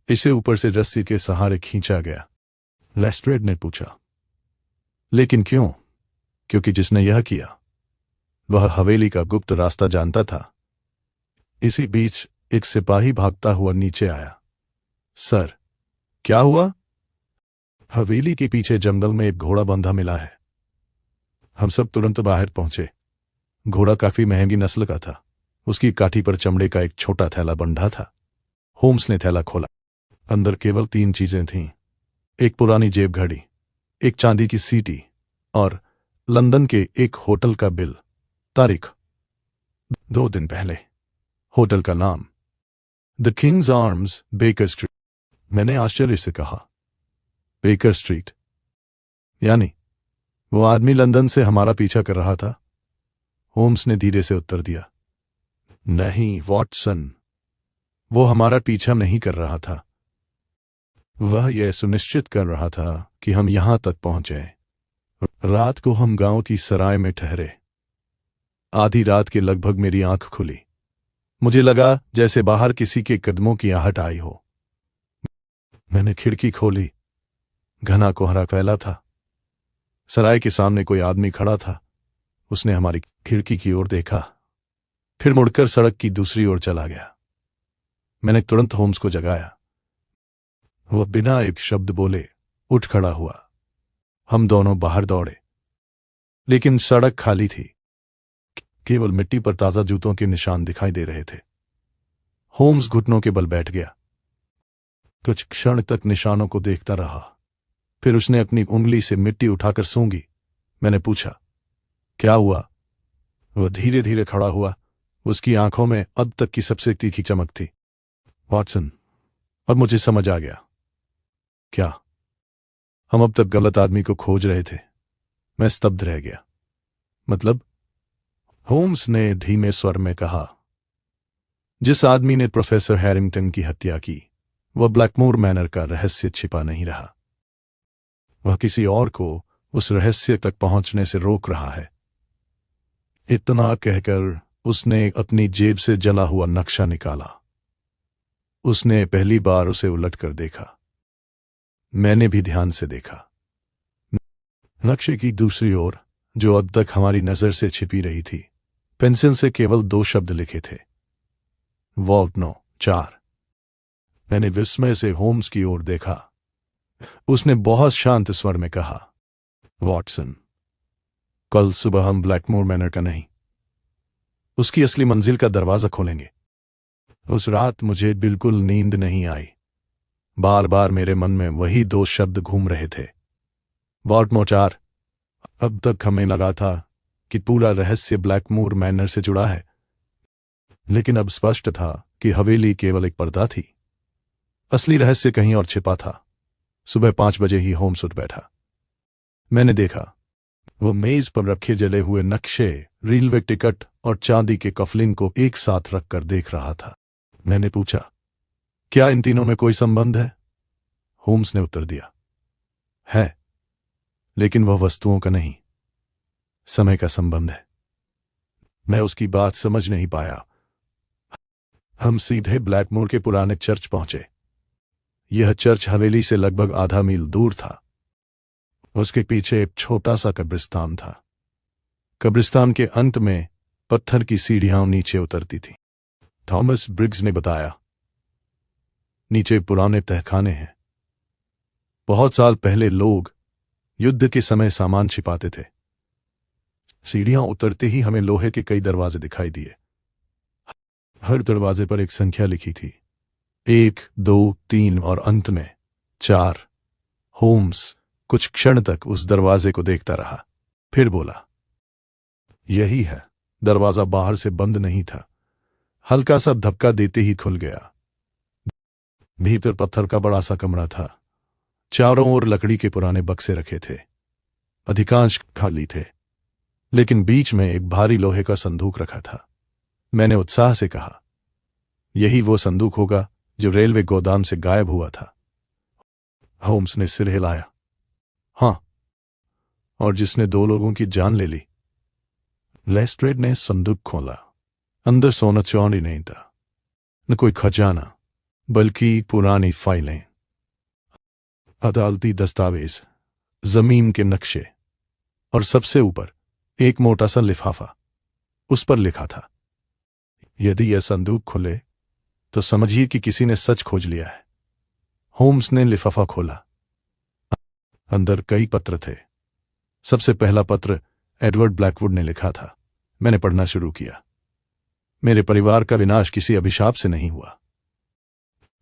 इसे ऊपर से रस्सी के सहारे खींचा गया? लेस्ट्रेड ने पूछा। लेकिन क्यों? क्योंकि जिसने यह किया वह हवेली का गुप्त रास्ता जानता था। इसी बीच एक सिपाही भागता हुआ नीचे आया। सर, क्या हुआ? हवेली के पीछे जंगल में एक घोड़ा बंधा मिला है। हम सब तुरंत बाहर पहुंचे। घोड़ा काफी महंगी नस्ल का था। उसकी काठी पर चमड़े का एक छोटा थैला बंधा था। होम्स ने थैला खोला। अंदर केवल 3 चीजें थीं, एक पुरानी जेब घड़ी, एक चांदी की सीटी और लंदन के एक होटल का बिल। तारीख 2 दिन पहले। होटल का नाम the Kings arms, baker street. मैंने आश्चर्य से कहा, बेकर स्ट्रीट? यानी वो आदमी लंदन से हमारा पीछा कर रहा था? होम्स ने धीरे से उत्तर दिया, नहीं वॉटसन, वो हमारा पीछा नहीं कर रहा था। वह यह सुनिश्चित कर रहा था कि हम यहां तक पहुंचे। रात को हम गांव की सराय में ठहरे। आधी रात के लगभग मेरी आंख खुली। मुझे लगा जैसे बाहर किसी के कदमों की आहट आई हो। मैंने खिड़की खोली। घना कोहरा फैला था। सराय के सामने कोई आदमी खड़ा था। उसने हमारी खिड़की की ओर देखा, फिर मुड़कर सड़क की दूसरी ओर चला गया। मैंने तुरंत होम्स को जगाया। वह बिना एक शब्द बोले उठ खड़ा हुआ। हम दोनों बाहर दौड़े, लेकिन सड़क खाली थी। केवल मिट्टी पर ताजा जूतों के निशान दिखाई दे रहे थे। होम्स घुटनों के बल बैठ गया। कुछ क्षण तक निशानों को देखता रहा, फिर उसने अपनी उंगली से मिट्टी उठाकर सूंघी। मैंने पूछा, क्या हुआ? वह धीरे धीरे खड़ा हुआ। उसकी आंखों में अब तक की सबसे तीखी चमक थी। वॉटसन, अब मुझे समझ आ गया। क्या? हम अब तक गलत आदमी को खोज रहे थे। मैं स्तब्ध रह गया। मतलब? होम्स ने धीमे स्वर में कहा, जिस आदमी ने प्रोफेसर हैरिंगटन की हत्या की, वह ब्लैकमोर मैनर का रहस्य छिपा नहीं रहा। वह किसी और को उस रहस्य तक पहुंचने से रोक रहा है। इतना कहकर उसने अपनी जेब से जला हुआ नक्शा निकाला। उसने पहली बार उसे उलटकर देखा। मैंने भी ध्यान से देखा। नक्शे की दूसरी ओर, जो अब तक हमारी नजर से छिपी रही थी, पेंसिल से केवल 2 शब्द लिखे थे, वॉल्ट नो 4। मैंने विस्मय से होम्स की ओर देखा। उसने बहुत शांत स्वर में कहा, वॉटसन, कल सुबह हम ब्लैकमोर मैनर का नहीं, उसकी असली मंजिल का दरवाजा खोलेंगे। उस रात मुझे बिल्कुल नींद नहीं आई। बार बार मेरे मन में वही 2 शब्द घूम रहे थे, वॉल्ट नो 4। अब तक हमें लगा था कि पूरा रहस्य ब्लैकमोर मैनर से जुड़ा है, लेकिन अब स्पष्ट था कि हवेली केवल एक पर्दा थी। असली रहस्य कहीं और छिपा था। सुबह 5 बजे ही होम्स उठ बैठा। मैंने देखा, वो मेज पर रखे जले हुए नक्शे, रेलवे टिकट और चांदी के कफलिंग को एक साथ रखकर देख रहा था। मैंने पूछा, क्या इन तीनों में कोई संबंध है? होम्स ने उत्तर दिया, है, लेकिन वह वस्तुओं का नहीं, समय का संबंध है। मैं उसकी बात समझ नहीं पाया। हम सीधे ब्लैकमोर के पुराने चर्च पहुंचे। यह चर्च हवेली से लगभग आधा मील दूर था। उसके पीछे एक छोटा सा कब्रिस्तान था। कब्रिस्तान के अंत में पत्थर की सीढ़ियां नीचे उतरती थीं। थॉमस ब्रिग्स ने बताया, नीचे पुराने तहखाने हैं। बहुत साल पहले लोग युद्ध के समय सामान छिपाते थे। सीढ़ियां उतरते ही हमें लोहे के कई दरवाजे दिखाई दिए। हर दरवाजे पर एक संख्या लिखी थी, 1, 2, 3 और अंत में 4। होम्स कुछ क्षण तक उस दरवाजे को देखता रहा, फिर बोला, यही है। दरवाजा बाहर से बंद नहीं था। हल्का सा धक्का देते ही खुल गया। भीतर पत्थर का बड़ा सा कमरा था। चारों ओर लकड़ी के पुराने बक्से रखे थे। अधिकांश खाली थे, लेकिन बीच में एक भारी लोहे का संदूक रखा था। मैंने उत्साह से कहा, यही वो संदूक होगा जो रेलवे गोदाम से गायब हुआ था। होम्स ने सिर हिलाया, हाँ, और जिसने 2 लोगों की जान ले ली। लेस्ट्रेड ने संदूक खोला। अंदर सोना चांदी नहीं था, न कोई खजाना, बल्कि पुरानी फाइलें, अदालती दस्तावेज, जमीन के नक्शे और सबसे ऊपर एक मोटा सा लिफाफा। उस पर लिखा था, यदि यह संदूक खुले तो समझिए कि किसी ने सच खोज लिया है। होम्स ने लिफाफा खोला। अंदर कई पत्र थे। सबसे पहला पत्र एडवर्ड ब्लैकवुड ने लिखा था। मैंने पढ़ना शुरू किया। मेरे परिवार का विनाश किसी अभिशाप से नहीं हुआ।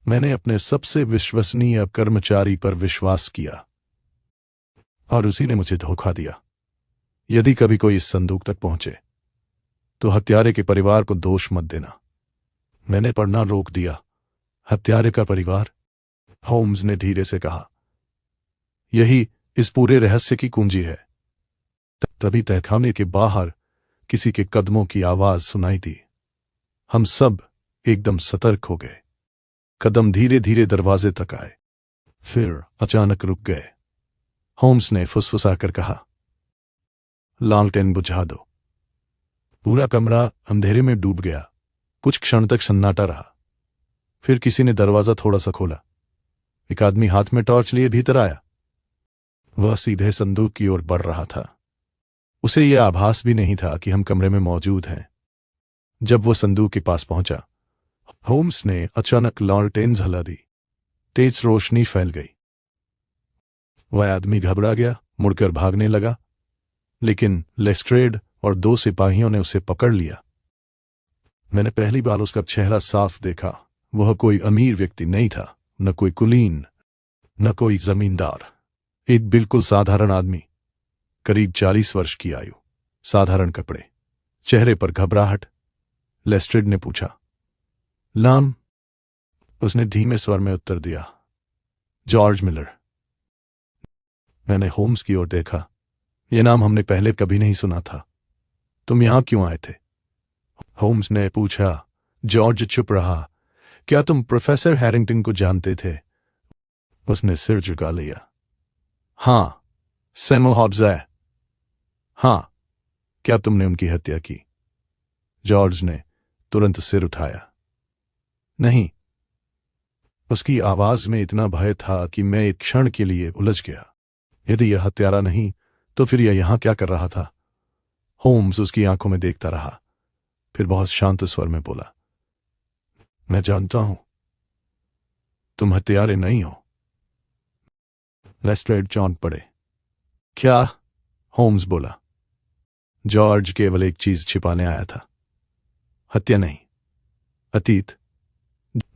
मैंने अपने सबसे विश्वसनीय कर्मचारी पर विश्वास किया और उसी ने मुझे धोखा दिया। यदि कभी कोई इस संदूक तक पहुंचे तो हत्यारे के परिवार को दोष मत देना। मैंने पढ़ना रोक दिया। हत्यारे का परिवार, होम्स ने धीरे से कहा। यही इस पूरे रहस्य की कुंजी है। तभी तहखाने के बाहर किसी के कदमों की आवाज सुनाई दी। हम सब एकदम सतर्क हो गए। कदम धीरे धीरे दरवाजे तक आए, फिर अचानक रुक गए। होम्स ने फुसफुसाकर कहा, लालटेन बुझा दो। पूरा कमरा अंधेरे में डूब गया। कुछ क्षण तक सन्नाटा रहा। फिर किसी ने दरवाजा थोड़ा सा खोला। एक आदमी हाथ में टॉर्च लिए भीतर आया। वह सीधे संदूक की ओर बढ़ रहा था। उसे यह आभास भी नहीं था कि हम कमरे में मौजूद हैं। जब वो संदूक के पास पहुंचा, होम्स ने अचानक लालटेन जला दी। तेज रोशनी फैल गई। वह आदमी घबरा गया, मुड़कर भागने लगा, लेकिन लेस्ट्रेड और 2 सिपाहियों ने उसे पकड़ लिया। मैंने पहली बार उसका चेहरा साफ देखा। वह कोई अमीर व्यक्ति नहीं था, न कोई कुलीन, न कोई जमींदार। एक बिल्कुल साधारण आदमी, करीब 40 वर्ष की आयु, साधारण कपड़े, चेहरे पर घबराहट। लेस्ट्रेड ने पूछा, नाम? उसने धीमे स्वर में उत्तर दिया, जॉर्ज मिलर। मैंने होम्स की ओर देखा। यह नाम हमने पहले कभी नहीं सुना था। तुम यहां क्यों आए थे? होम्स ने पूछा। जॉर्ज चुप रहा। क्या तुम प्रोफेसर हैरिंगटन को जानते थे? उसने सिर झुका लिया। हां, सैमुअल हॉब्स है। हां। क्या तुमने उनकी हत्या की? जॉर्ज ने तुरंत सिर उठाया। नहीं। उसकी आवाज में इतना भय था कि मैं एक क्षण के लिए उलझ गया। यदि यह हत्यारा नहीं तो फिर यह यहां क्या कर रहा था? होम्स उसकी आंखों में देखता रहा, फिर बहुत शांत स्वर में बोला, मैं जानता हूं, तुम हत्यारे नहीं हो। लेस्ट्रेड चौंक पड़े। क्या? होम्स बोला। जॉर्ज केवल एक चीज छिपाने आया था, हत्या नहीं, अतीत।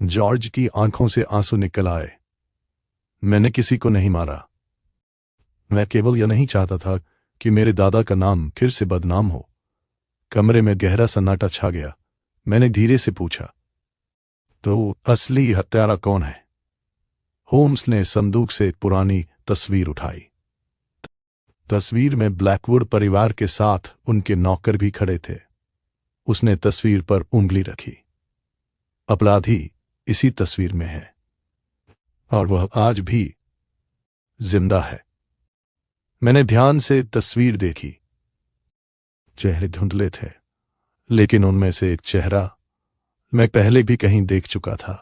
जॉर्ज की आंखों से आंसू निकल आए। मैंने किसी को नहीं मारा। मैं केवल यह नहीं चाहता था कि मेरे दादा का नाम फिर से बदनाम हो। कमरे में गहरा सन्नाटा छा गया। मैंने धीरे से पूछा, तो असली हत्यारा कौन है? होम्स ने संदूक से एक पुरानी तस्वीर उठाई। तस्वीर में ब्लैकवुड परिवार के साथ उनके नौकर भी खड़े थे। उसने तस्वीर पर उंगली रखी। अपराधी इसी तस्वीर में है और वह आज भी जिंदा है। मैंने ध्यान से तस्वीर देखी। चेहरे धुंधले थे, लेकिन उनमें से एक चेहरा मैं पहले भी कहीं देख चुका था।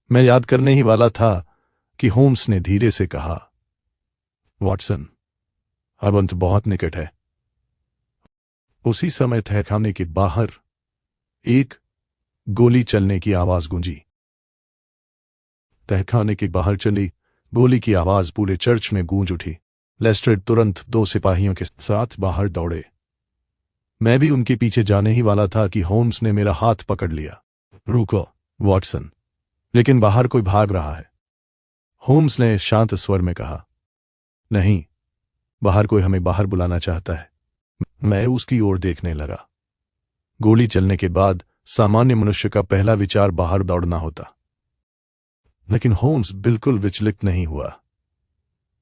मैं याद करने ही वाला था कि होम्स ने धीरे से कहा, वॉटसन, अब अंत बहुत निकट है। उसी समय तहखाने के बाहर एक गोली चलने की आवाज गूंजी। तहखाने के बाहर चली गोली की आवाज पूरे चर्च में गूंज उठी। लेस्ट्रेड तुरंत 2 सिपाहियों के साथ बाहर दौड़े। मैं भी उनके पीछे जाने ही वाला था कि होम्स ने मेरा हाथ पकड़ लिया। रुको, वॉटसन। लेकिन बाहर कोई भाग रहा है। होम्स ने शांत स्वर में कहा, नहीं, बाहर कोई हमें बाहर बुलाना चाहता है। मैं उसकी ओर देखने लगा। गोली चलने के बाद सामान्य मनुष्य का पहला विचार बाहर दौड़ना होता, लेकिन होम्स बिल्कुल विचलित नहीं हुआ।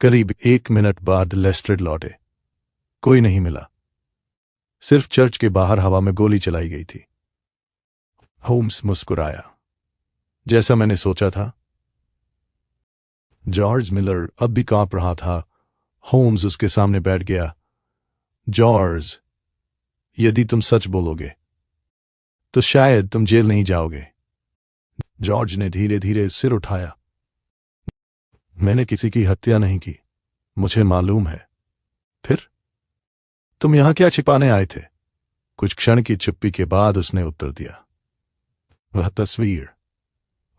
करीब 1 मिनट बाद लेस्ट्रेड लौटे। कोई नहीं मिला। सिर्फ चर्च के बाहर हवा में गोली चलाई गई थी। होम्स मुस्कुराया। जैसा मैंने सोचा था। जॉर्ज मिलर अब भी कांप रहा था। होम्स उसके सामने बैठ गया। जॉर्ज, यदि तुम सच बोलोगे तो शायद तुम जेल नहीं जाओगे। जॉर्ज ने धीरे धीरे सिर उठाया। मैंने किसी की हत्या नहीं की, मुझे मालूम है। फिर तुम यहां क्या छिपाने आए थे? कुछ क्षण की चुप्पी के बाद उसने उत्तर दिया, वह तस्वीर।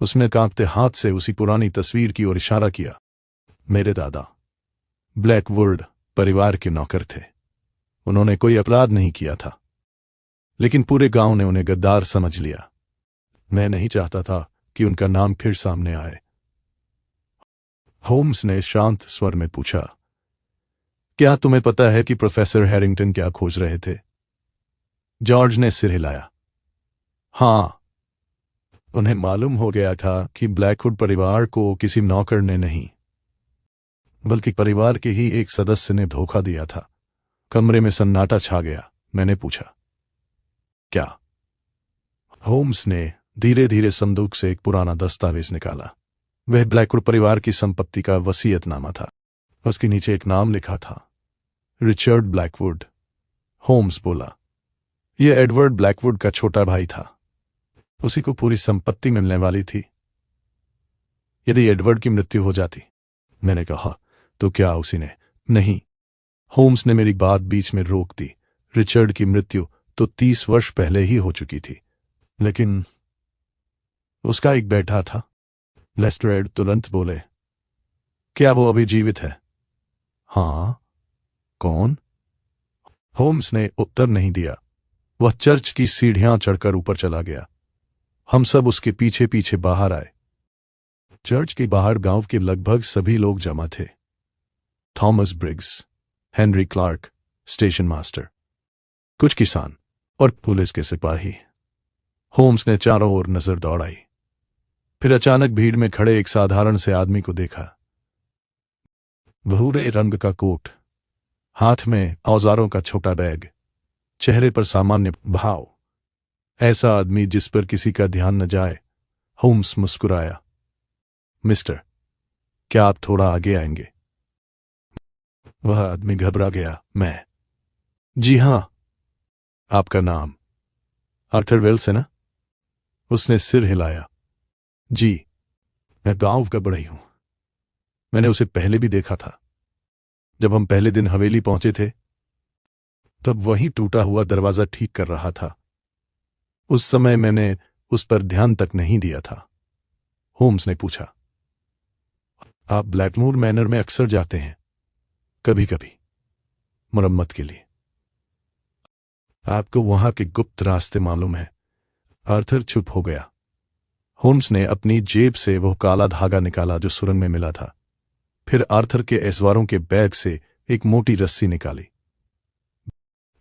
उसने कांपते हाथ से उसी पुरानी तस्वीर की ओर इशारा किया। मेरे दादा ब्लैकवुड परिवार के नौकर थे। उन्होंने कोई अपराध नहीं किया था। लेकिन पूरे गांव ने उन्हें गद्दार समझ लिया। मैं नहीं चाहता था कि उनका नाम फिर सामने आए। होम्स ने शांत स्वर में पूछा, क्या तुम्हें पता है कि प्रोफेसर हैरिंगटन क्या खोज रहे थे? जॉर्ज ने सिर हिलाया। हां, उन्हें मालूम हो गया था कि ब्लैकवुड परिवार को किसी नौकर ने नहीं, बल्कि परिवार के ही एक सदस्य ने धोखा दिया था। कमरे में सन्नाटा छा गया। मैंने पूछा, क्या? होम्स ने धीरे धीरे संदूक से एक पुराना दस्तावेज निकाला। वह ब्लैकवुड परिवार की संपत्ति का वसीयतनामा था। उसके नीचे एक नाम लिखा था, रिचर्ड ब्लैकवुड। होम्स बोला, यह एडवर्ड ब्लैकवुड का छोटा भाई था। उसी को पूरी संपत्ति मिलने वाली थी यदि एडवर्ड की मृत्यु हो जाती। मैंने कहा, तो क्या उसी ने? नहीं। होम्स ने मेरी बात बीच में रोक दी। रिचर्ड की मृत्यु तो 30 वर्ष पहले ही हो चुकी थी, लेकिन उसका एक बेटा था। लेस्ट्रेड तुरंत बोले, क्या वो अभी जीवित है? हां। कौन? होम्स ने उत्तर नहीं दिया। वह चर्च की सीढ़ियां चढ़कर ऊपर चला गया। हम सब उसके पीछे पीछे बाहर आए। चर्च के बाहर गांव के लगभग सभी लोग जमा थे। Thomas Briggs, Henry Clarke, station master, कुछ किसान और पुलिस के सिपाही। होम्स ने चारों ओर नजर दौड़ाई, फिर अचानक भीड़ में खड़े एक साधारण से आदमी को देखा। भूरे रंग का कोट, हाथ में औजारों का छोटा बैग, चेहरे पर सामान्य भाव। ऐसा आदमी जिस पर किसी का ध्यान न जाए। होम्स मुस्कुराया। मिस्टर, क्या आप थोड़ा आगे आएंगे? वह आदमी घबरा गया। मैं? जी हां। आपका नाम आर्थर वेल्स है ना? उसने सिर हिलाया। जी, मैं गांव का बढ़ई हूं। मैंने उसे पहले भी देखा था। जब हम पहले दिन हवेली पहुंचे थे, तब वही टूटा हुआ दरवाजा ठीक कर रहा था। उस समय मैंने उस पर ध्यान तक नहीं दिया था। होम्स ने पूछा, आप ब्लैकमोर मैनर में अक्सर जाते हैं? कभी कभी, मरम्मत के लिए। आपको वहां के गुप्त रास्ते मालूम है? आर्थर चुप हो गया। होम्स ने अपनी जेब से वो काला धागा निकाला जो सुरंग में मिला था। फिर आर्थर के एसवारों के बैग से एक मोटी रस्सी निकाली।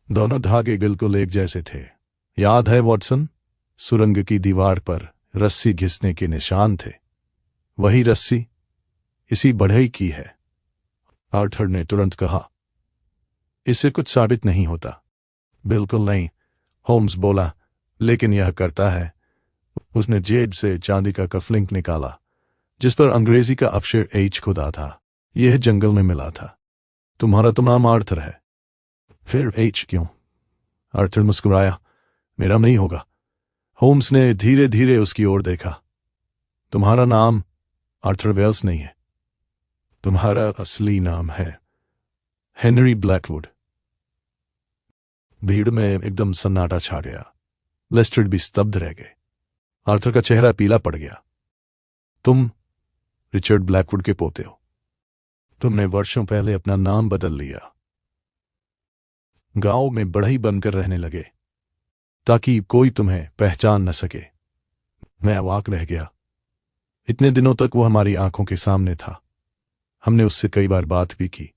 दोनों धागे बिल्कुल एक जैसे थे। याद है वॉटसन? सुरंग की दीवार पर रस्सी घिसने के निशान थे। वही रस्सी इसी बढ़ई की है। आर्थर ने तुरंत कहा, इससे कुछ साबित नहीं होता। बिल्कुल नहीं, होम्स बोला, लेकिन यह करता है। उसने जेब से चांदी का कफलिंक निकाला जिस पर अंग्रेजी का अक्षर एच खुदा था। यह जंगल में मिला था। तुम्हारा तो नाम आर्थर है, फिर एच क्यों? आर्थर मुस्कुराया, मेरा नहीं होगा। होम्स ने धीरे धीरे उसकी ओर देखा। तुम्हारा नाम आर्थर वेल्स नहीं है। तुम्हारा असली नाम है हेनरी ब्लैकवुड। भीड़ में एकदम सन्नाटा छा गया। लेस्ट्रेड भी स्तब्ध रह गए। आर्थर का चेहरा पीला पड़ गया। तुम रिचर्ड ब्लैकवुड के पोते हो। तुमने वर्षों पहले अपना नाम बदल लिया। गांव में बढ़ई बनकर रहने लगे ताकि कोई तुम्हें पहचान न सके। मैं अवाक रह गया। इतने दिनों तक वो हमारी आंखों के सामने था। हमने उससे कई बार बात भी की,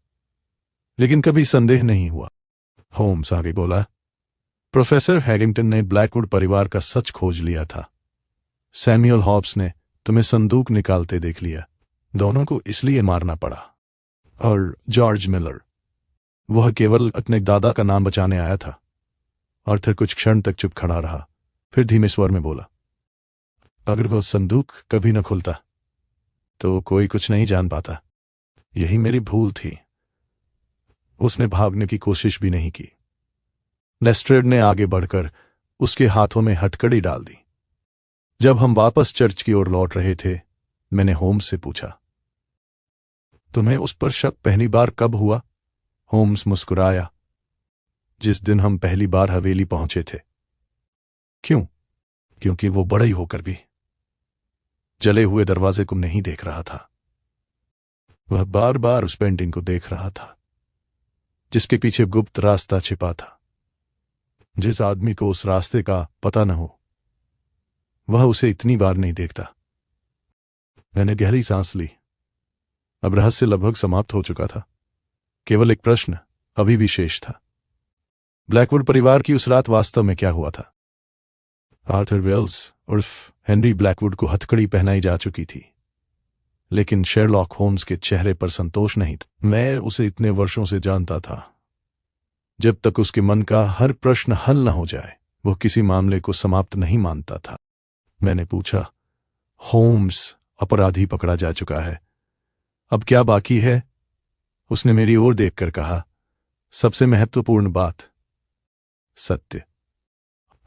लेकिन कभी संदेह नहीं हुआ। होम्स आगे बोला, प्रोफेसर हैरिंगटन ने ब्लैकवुड परिवार का सच खोज लिया था। सैमुअल हॉब्स ने तुम्हें संदूक निकालते देख लिया। दोनों को इसलिए मारना पड़ा। और जॉर्ज मिलर, वह केवल अपने दादा का नाम बचाने आया था। आर्थर कुछ क्षण तक चुप खड़ा रहा, फिर धीमे स्वर में बोला, अगर वह संदूक कभी न खुलता तो कोई कुछ नहीं जान पाता। यही मेरी भूल थी। उसने भागने की कोशिश भी नहीं की। लेस्ट्रेड ने आगे बढ़कर उसके हाथों में हथकड़ी डाल दी। जब हम वापस चर्च की ओर लौट रहे थे, मैंने होम्स से पूछा, तुम्हें उस पर शक पहली बार कब हुआ? होम्स मुस्कुराया, जिस दिन हम पहली बार हवेली पहुंचे थे। क्यों? क्योंकि वो बड़ा ही होकर भी जले हुए दरवाजे को नहीं देख रहा था। वह बार बार उस पेंटिंग को देख रहा था जिसके पीछे गुप्त रास्ता छिपा था। जिस आदमी को उस रास्ते का पता न हो वह उसे इतनी बार नहीं देखता। मैंने गहरी सांस ली। अब रहस्य लगभग समाप्त हो चुका था। केवल एक प्रश्न अभी भी शेष था। ब्लैकवुड परिवार की उस रात वास्तव में क्या हुआ था? आर्थर वेल्स उर्फ हेनरी ब्लैकवुड को हथकड़ी पहनाई जा चुकी थी, लेकिन शेरलॉक होम्स के चेहरे पर संतोष नहीं था। मैं उसे इतने वर्षों से जानता था। जब तक उसके मन का हर प्रश्न हल न हो जाए वह किसी मामले को समाप्त नहीं मानता था। मैंने पूछा, होम्स, अपराधी पकड़ा जा चुका है, अब क्या बाकी है? उसने मेरी ओर देखकर कहा, सबसे महत्वपूर्ण बात, सत्य।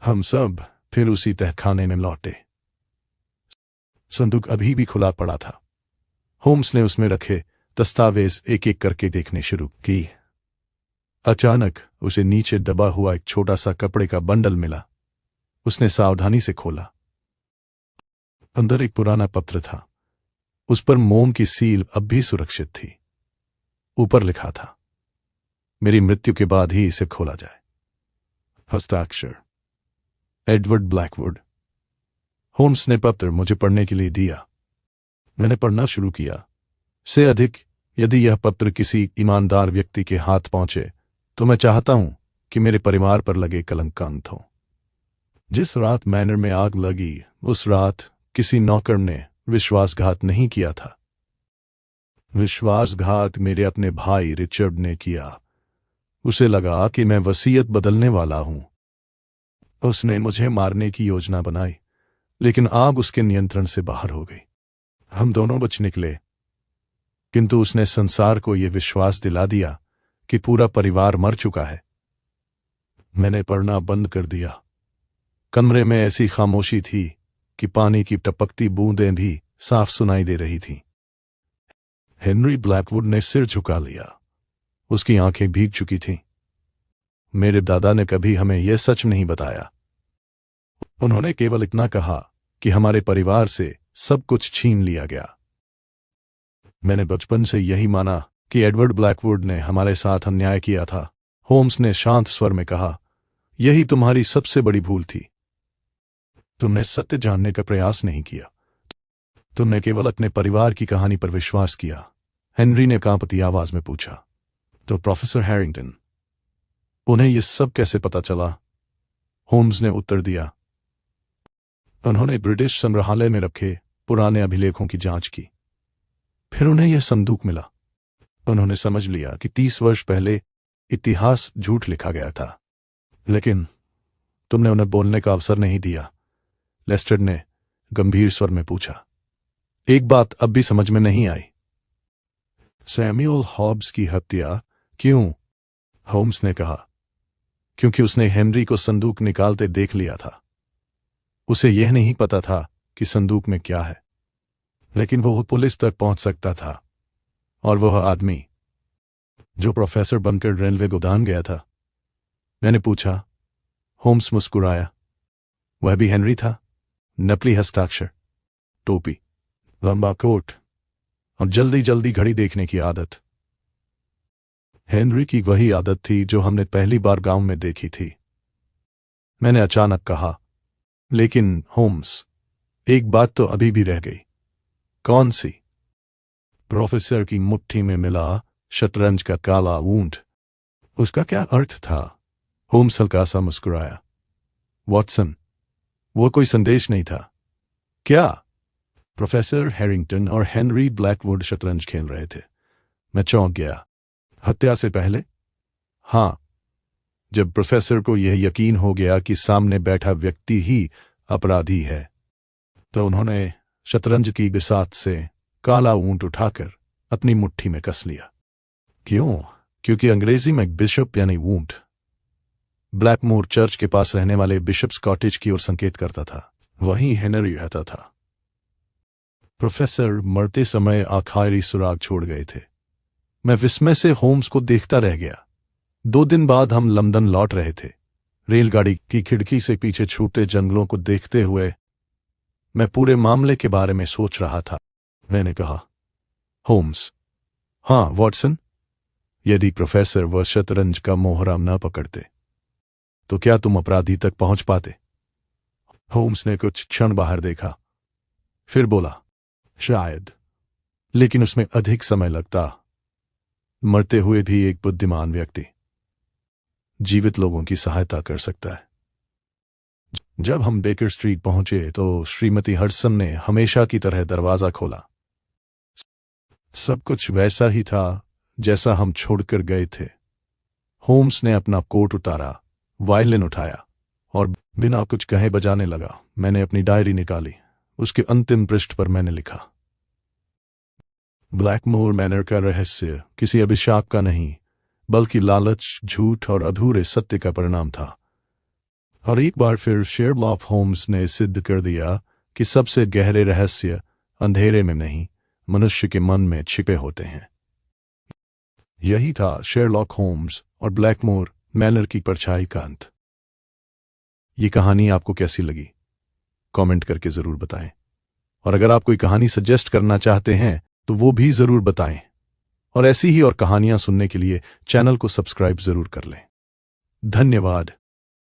हम सब फिर उसी तहखाने में लौटे। संदूक अभी भी खुला पड़ा था। होम्स ने उसमें रखे दस्तावेज एक एक करके देखने शुरू की। अचानक उसे नीचे दबा हुआ एक छोटा सा कपड़े का बंडल मिला। उसने सावधानी से खोला। अंदर एक पुराना पत्र था। उस पर मोम की सील अब भी सुरक्षित थी। ऊपर लिखा था, मेरी मृत्यु के बाद ही इसे खोला जाए। हस्ताक्षर एडवर्ड ब्लैकवुड। होम्स ने पत्र मुझे पढ़ने के लिए दिया। मैंने पढ़ना शुरू किया। से अधिक यदि यह पत्र किसी ईमानदार व्यक्ति के हाथ पहुंचे तो मैं चाहता हूं कि मेरे परिवार पर लगे कलंक का अंत हो। जिस रात मैनर में आग लगी उस रात किसी नौकर ने विश्वासघात नहीं किया था। विश्वासघात मेरे अपने भाई रिचर्ड ने किया। उसे लगा कि मैं वसीयत बदलने वाला हूं। उसने मुझे मारने की योजना बनाई, लेकिन आग उसके नियंत्रण से बाहर हो गई। हम दोनों बच निकले, किंतु उसने संसार को यह विश्वास दिला दिया कि पूरा परिवार मर चुका है। मैंने पढ़ना बंद कर दिया। कमरे में ऐसी खामोशी थी कि पानी की टपकती बूंदें भी साफ सुनाई दे रही थीं। हेनरी ब्लैकवुड ने सिर झुका लिया। उसकी आंखें भीग चुकी थीं। मेरे दादा ने कभी हमें यह सच नहीं बताया। उन्होंने केवल इतना कहा कि हमारे परिवार से सब कुछ छीन लिया गया। मैंने बचपन से यही माना कि एडवर्ड ब्लैकवुड ने हमारे साथ अन्याय किया था। होम्स ने शांत स्वर में कहा, यही तुम्हारी सबसे बड़ी भूल थी। तुमने सत्य जानने का प्रयास नहीं किया। तुमने केवल अपने परिवार की कहानी पर विश्वास किया। हेनरी ने कांपती आवाज में पूछा, तो प्रोफेसर हैरिंगटन, उन्हें यह सब कैसे पता चला? होम्स ने उत्तर दिया, उन्होंने ब्रिटिश संग्रहालय में रखे पुराने अभिलेखों की जांच की। फिर उन्हें यह संदूक मिला। उन्होंने समझ लिया कि 30 वर्ष पहले इतिहास झूठ लिखा गया था। लेकिन तुमने उन्हें बोलने का अवसर नहीं दिया। लेस्टर ने गंभीर स्वर में पूछा। एक बात अब भी समझ में नहीं आई। सैमुअल हॉब्स की हत्या क्यों? होम्स ने कहा, क्योंकि उसने हेनरी को संदूक निकालते देख लिया था। उसे यह नहीं पता था कि संदूक में क्या है, लेकिन वो पुलिस तक पहुंच सकता था। और वह आदमी जो प्रोफेसर बनकर रेलवे गोदान गया था। मैंने पूछा। होम्स मुस्कुराया। वह भी हेनरी था। नकली हस्ताक्षर, टोपी, लंबा कोट और जल्दी जल्दी घड़ी देखने की आदत। हेनरी की वही आदत थी जो हमने पहली बार गांव में देखी थी। मैंने अचानक कहा, लेकिन होम्स, एक बात तो अभी भी रह गई। कौन सी? प्रोफेसर की मुट्ठी में मिला शतरंज का काला ऊंट। उसका क्या अर्थ था? होम्स हल्का सा मुस्कुराया। वॉटसन, वो कोई संदेश नहीं था। क्या? प्रोफेसर हैरिंगटन और हेनरी ब्लैकवुड शतरंज खेल रहे थे। मैं चौंक गया। हत्या से पहले? हां, जब प्रोफेसर को यह यकीन हो गया कि सामने बैठा व्यक्ति ही अपराधी है, तो उन्होंने शतरंज की बिसात से काला ऊंट उठाकर अपनी मुट्ठी में कस लिया। क्यों? क्योंकि अंग्रेजी में बिशप यानी ऊंट ब्लैकमोर चर्च के पास रहने वाले बिशप्स कॉटेज की ओर संकेत करता था। वहीं हेनरी रहता था। प्रोफेसर मरते समय आखिरी सुराग छोड़ गए थे। मैं विस्मय से होम्स को देखता रह गया। 2 दिन बाद हम लंदन लौट रहे थे। रेलगाड़ी की खिड़की से पीछे छूटते जंगलों को देखते हुए मैं पूरे मामले के बारे में सोच रहा था। मैंने कहा, होम्स, हाँ वॉटसन, यदि प्रोफेसर वह शतरंज का मोहरा न पकड़ते तो क्या तुम अपराधी तक पहुंच पाते? होम्स ने कुछ क्षण बाहर देखा, फिर बोला, शायद, लेकिन उसमें अधिक समय लगता। मरते हुए भी एक बुद्धिमान व्यक्ति जीवित लोगों की सहायता कर सकता है। जब हम बेकर स्ट्रीट पहुंचे तो श्रीमती हडसन ने हमेशा की तरह दरवाजा खोला। सब कुछ वैसा ही था जैसा हम छोड़कर गए थे। होम्स ने अपना कोट उतारा, वायलिन उठाया और बिना कुछ कहे बजाने लगा। मैंने अपनी डायरी निकाली। उसके अंतिम पृष्ठ पर मैंने लिखा, ब्लैकमोर मैनर का रहस्य किसी अभिशाप का नहीं, बल्कि लालच, झूठ और अधूरे सत्य का परिणाम था। और एक बार फिर शेरलॉक होम्स ने सिद्ध कर दिया कि सबसे गहरे रहस्य अंधेरे में नहीं, मनुष्य के मन में छिपे होते हैं। यही था शेरलॉक होम्स और ब्लैकमोर मैनर की परछाई का अंत। ये कहानी आपको कैसी लगी? कमेंट करके जरूर बताएं। और अगर आप कोई कहानी सजेस्ट करना चाहते हैं तो वो भी जरूर बताएं। और ऐसी ही और कहानियां सुनने के लिए चैनल को सब्सक्राइब जरूर कर लें। धन्यवाद।